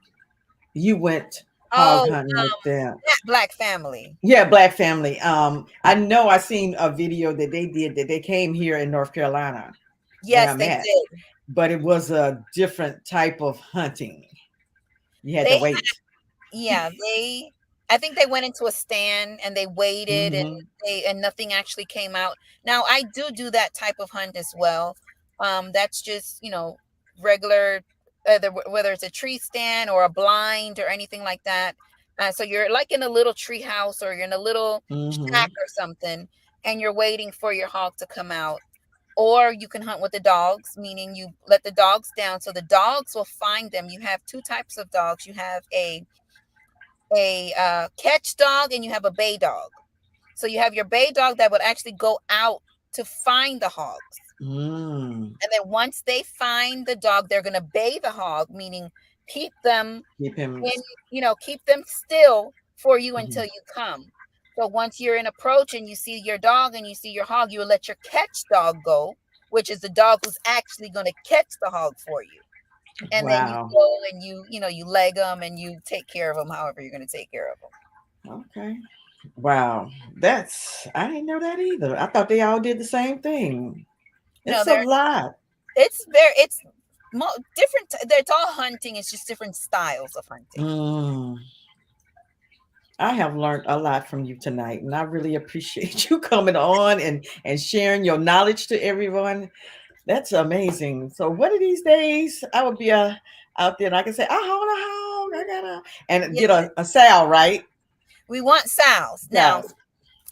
You went hog Oh, hunting with them. Black family. Yeah, black family. I know I seen a video that they did that they came here in North Carolina where Yes, I'm they at, did. but it was a different type of hunting. You had to They wait. Yeah, I think they went into a stand and they waited, and Hmm. nothing actually came out. Now, I do that type of hunt as well. That's just, regular, whether it's a tree stand or a blind or anything like that. So you're like in a little tree house, or you're in a little Hmm. shack or something, and you're waiting for your hog to come out. Or you can hunt with the dogs, meaning you let the dogs down so the dogs will find them. You have two types of dogs. You have a catch dog, and you have a bay dog. So you have your bay dog that would actually go out to find the hogs. Mm. And then once they find the dog, they're going to bay the hog, meaning keep them Keep him. in, keep them still for you until Mhm. you come. So once you're in approach and you see your dog and you see your hog, you will let your catch dog go, which is the dog who's actually going to catch the hog for you. And then you Wow. go and you leg them and you take care of them however you're going to take care of them. Okay. Wow. That's I didn't know that either. I thought they all did the same thing. No, It's a lot. it's different. It's all hunting. It's just different styles of hunting. Mm. I have learned a lot from you tonight, and I really appreciate you coming on and sharing your knowledge to everyone. That's amazing. So one of these days, I will be out there and I can say, I hold a hog, I gotta, and Yeah, get a sow, right? we want sows. Now, Sows.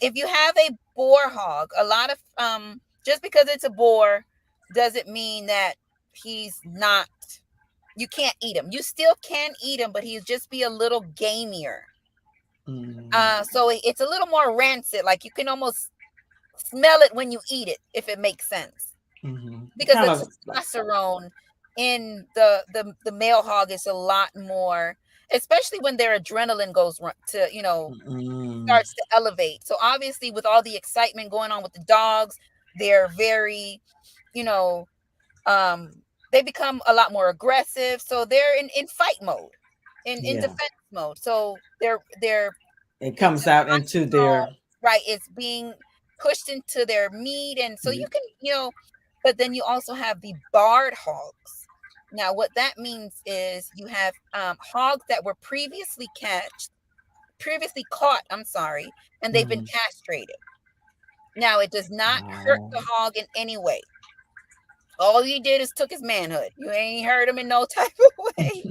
if you have a boar hog, a lot of just because it's a boar doesn't mean that he's not. You can't eat him. You still can eat him, but he'll just be a little gamier. Mm, So it's a little more rancid. Like you can almost smell it when you eat it, if it makes sense. mm-hmm. Because the Kind of like, testosterone in the male hog is a lot more, especially when their adrenaline goes to, mm, starts to elevate. So obviously with all the excitement going on with the dogs, they're very, you know, um, they become a lot more aggressive. So they're in fight mode, in yeah. defense mode. So they're It the comes out into testosterone, their right, it's being pushed into their meat. And so you meat. can, but then you also have the barred hogs. Now, what that means is you have hogs that were previously caught, I'm sorry, and they've been Mm. castrated. Now, it does not hurt Oh. the hog in any way. All you did is took his manhood. You ain't hurt him in no type of way.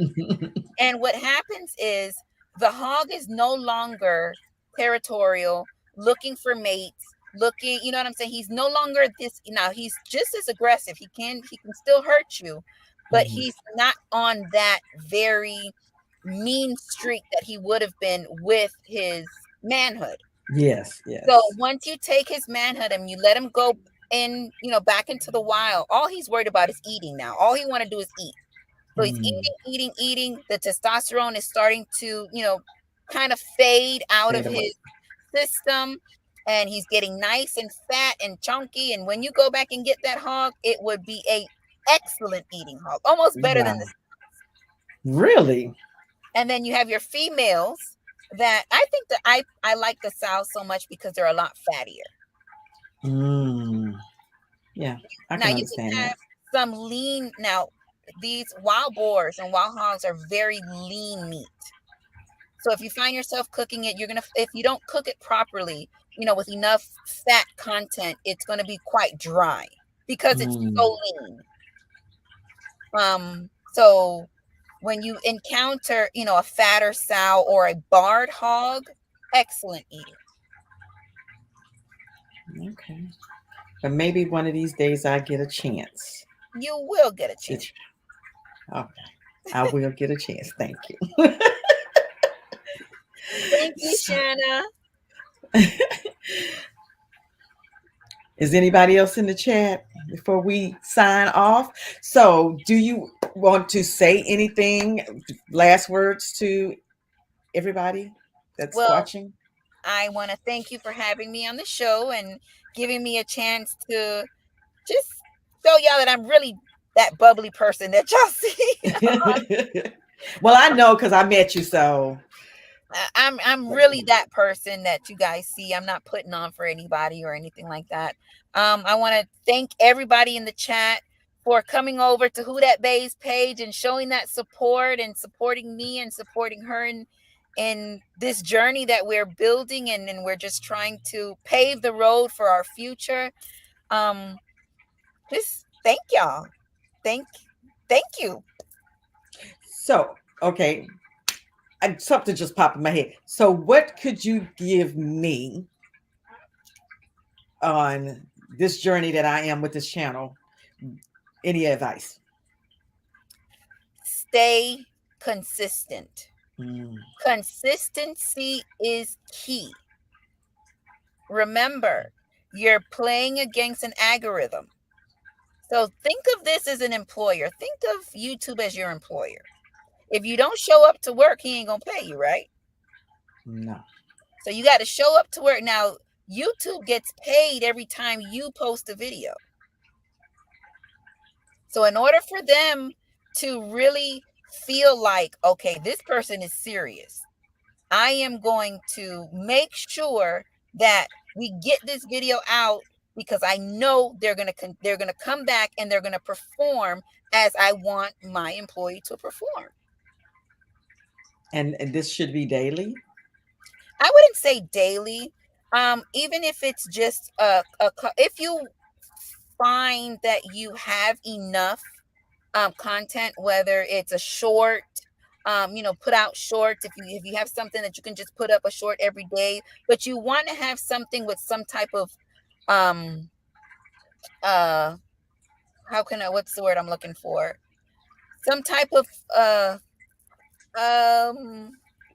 And what happens is the hog is no longer territorial, looking for mates, looking, you know what I'm saying? He's no longer this. Now he's just as aggressive. He can still hurt you, but Mhm. he's not on that very mean streak that he would have been with his manhood. Yes, So yes. once you take his manhood and you let him go in, back into the wild, all he's worried about is eating now. All he want to do is eat. So he's Mm. eating, eating, eating. The testosterone is starting to, kind of fade out of Fade away. his system. And he's getting nice and fat and chunky. And when you go back and get that hog, it would be a excellent eating hog, almost better than Wow. this. Really? And then you have your females that I think that I like the sows so much because they're a lot fattier. Mm. Yeah, I Now can you can understand that. have some lean. Now these wild boars and wild hogs are very lean meat. So if you find yourself cooking it, if you don't cook it properly, with enough fat content, it's gonna be quite dry because it's Mm. so lean. So when you encounter, a fatter sow or a barred hog, excellent eating. Okay. But maybe one of these days I get a chance. You will get a To chance. Okay. I will get a chance. Thank you. Thank you, Shanna. Is anybody else in the chat before we sign off? So, do you want to say anything, last words to everybody that's Well, watching? I want to thank you for having me on the show and giving me a chance to just show y'all that I'm really that bubbly person that y'all see. Well, I know because I met you, so I'm really that person that you guys see. I'm not putting on for anybody or anything like that. I want to thank everybody in the chat for coming over to Who Dat Bay's page and showing that support and supporting me and supporting her in this journey that we're building, and we're just trying to pave the road for our future. Um, just thank y'all. Thank thank you. so okay. Something just popped in my head. So, what could you give me on this journey that I am with this channel? Any advice? Stay consistent. Mm. Consistency is key. Remember, you're playing against an algorithm. So think of this as an employer. Think of YouTube as your employer. If you don't show up to work, he ain't gonna pay you, right? No. So you got to show up to work. Now, YouTube gets paid every time you post a video. So in order for them to really feel like, okay, this person is serious, I am going to make sure that we get this video out because I know they're going to come back and they're going to perform as I want my employee to perform. And this should be daily? I wouldn't say daily. Even if it's just if you find that you have enough content, whether it's a short, put out shorts. If you have something that you can just put up a short every day, but you want to have something with some type of uh what's the word I'm looking for? Some type of um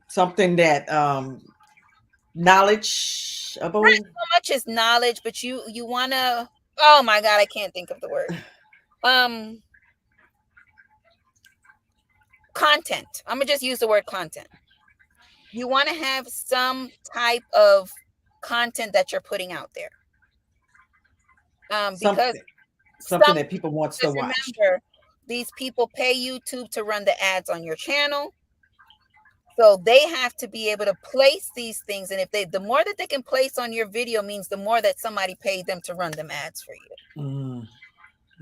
Something that knowledge not about. so much as knowledge, but you want to, oh my god, I can't think of the word. Content. I'm gonna just use the word content. You want to have some type of content that you're putting out there. Because Something that people want to watch. remember, these people pay YouTube to run the ads on your channel. So they have to be able to place these things. And the more that they can place on your video means the more that somebody paid them to run them ads for you.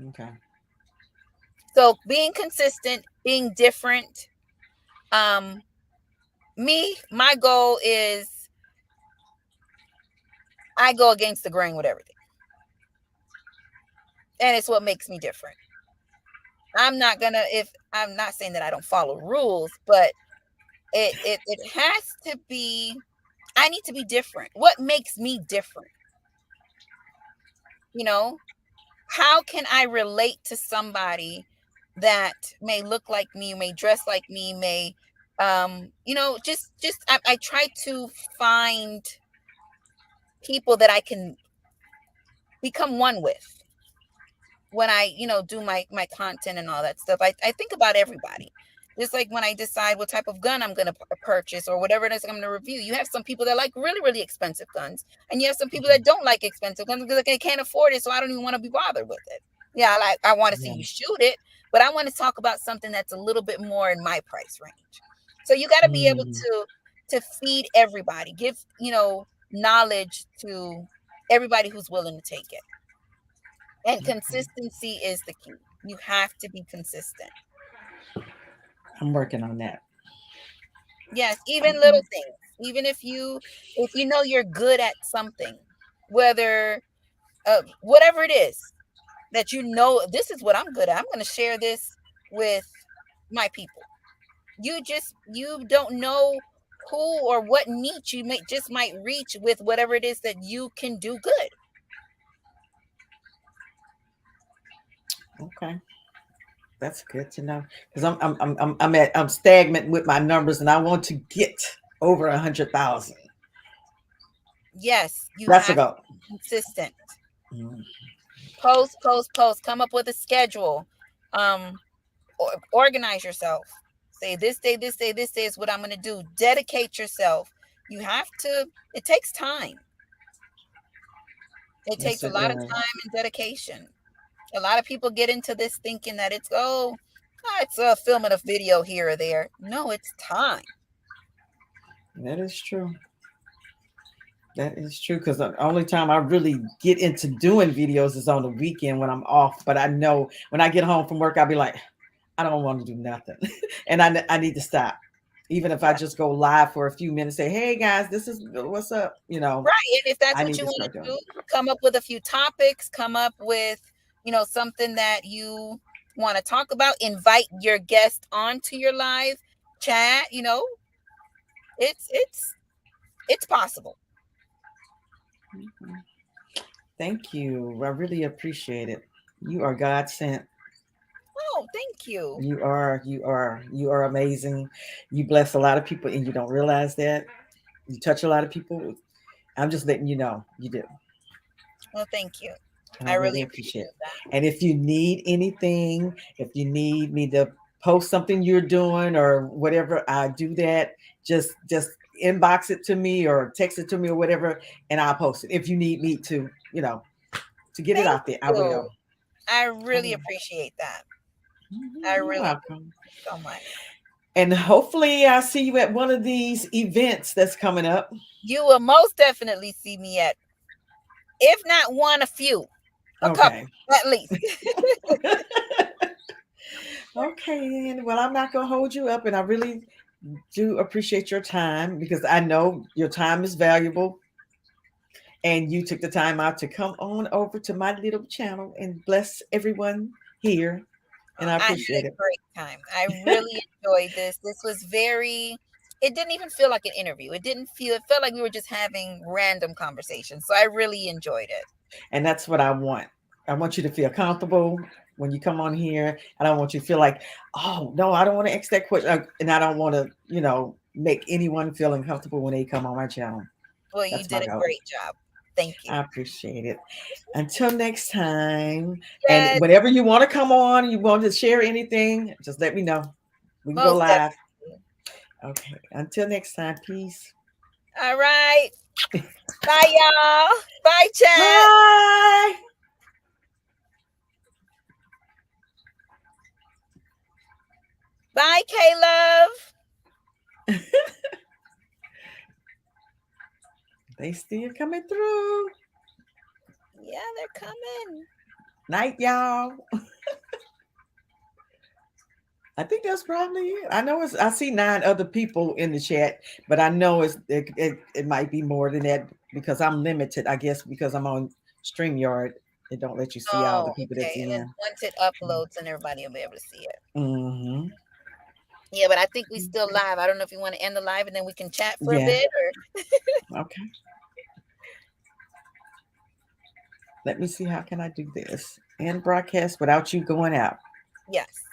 Okay. So being consistent, being different. My goal is I go against the grain with everything. And it's what makes me different. I'm not saying that I don't follow rules, but it has to be, I need to be different. What makes me different? How can I relate to somebody that may look like me, may dress like me, may, I try to find people that I can become one with when I, do my content and all that stuff. I think about everybody. Just like when I decide what type of gun I'm going to purchase or whatever it is I'm going to review. You have some people that like really, really expensive guns. And you have some people that don't like expensive guns because they can't afford it. So I don't even want to be bothered with it. Yeah, I want to see you shoot it. But I want to talk about something that's a little bit more in my price range. So you got to be able to feed everybody. Give, knowledge to everybody who's willing to take it. And consistency is the key. You have to be consistent. I'm working on that. Yes, even little things. Even if you know you're good at something, whether whatever it is that this is what I'm good at. I'm going to share this with my people. You don't know who or what niche you might reach with whatever it is that you can do good. Okay. That's good to know because I'm stagnant with my numbers and I want to get over 100,000. Yes, you That's have a goal. to be consistent. Mm. Post. Come up with a schedule. Um, organize yourself. Say this day, this day, this day is what I'm going to do. Dedicate yourself. You have to. It takes time. It Yes, takes a it lot of does. time and dedication. A lot of people get into this thinking that it's a filming a video here or there. No, it's time. That is true. That is true. Because the only time I really get into doing videos is on the weekend when I'm off. But I know when I get home from work, I'll be like, I don't want to do nothing. And I need to stop. Even if I Yeah. just go live for a few minutes, say, hey guys, this is what's up. Right. And if that's I what need you to want to start doing do, it. come up with a few topics, come up with, something that you want to talk about, invite your guest onto your live chat, it's possible. Mhm. Thank you. I really appreciate it. You are God sent. Oh, thank you. You are amazing. You bless a lot of people and you don't realize that. You touch a lot of people. I'm just letting you know you do. Well, thank you. And I I really really appreciate appreciate it. that. And if you need anything, if you need me to post something you're doing or whatever, I do that. Just inbox it to me or text it to me or whatever, and I'll post it. If you need me to get it Thank out there, I you. will. I I really will. appreciate that. I Mhm. You're really do. welcome. So much. And hopefully I'll see you at one of these events that's coming up. You will most definitely see me at, if not one, a few, a Okay. couple, at least. Okay, then. Well, I'm not gonna hold you up, and I really do appreciate your time because I know your time is valuable, and you took the time out to come on over to my little channel and bless everyone here, and I I had appreciate a it. great time. I really enjoyed this. This was it didn't even feel like an interview. It felt like we were just having random conversations. So I really enjoyed it. And that's what I want. I want you to feel comfortable when you come on here. I don't want you to feel like, oh no, I don't want to ask that question, and I don't want to, make anyone feel uncomfortable when they come on my channel. Well, you That's my did a goal. great job. Thank you. I appreciate it. Until next time, and Yes, whenever you want to come on, you want to share anything, just let me know. We can go most live. definitely. Okay. Until next time, peace. All right. Bye, y'all. Bye, chat. Bye. Bye, K-Love. They still coming through. Yeah, they're coming. Night, y'all. I think that's probably it. I know I see 9 other people in the chat, but I know it might be more than that because I'm limited, I guess, because I'm on StreamYard. It don't let you see all the Oh, people that's okay. And then in. once it uploads, and everybody will be able to see it. Mm-hmm. Yeah, but I think we still live. I don't know if you want to end the live and then we can chat for a Yeah. bit, or Okay. Let me see how can I do this and broadcast without you going out. yes.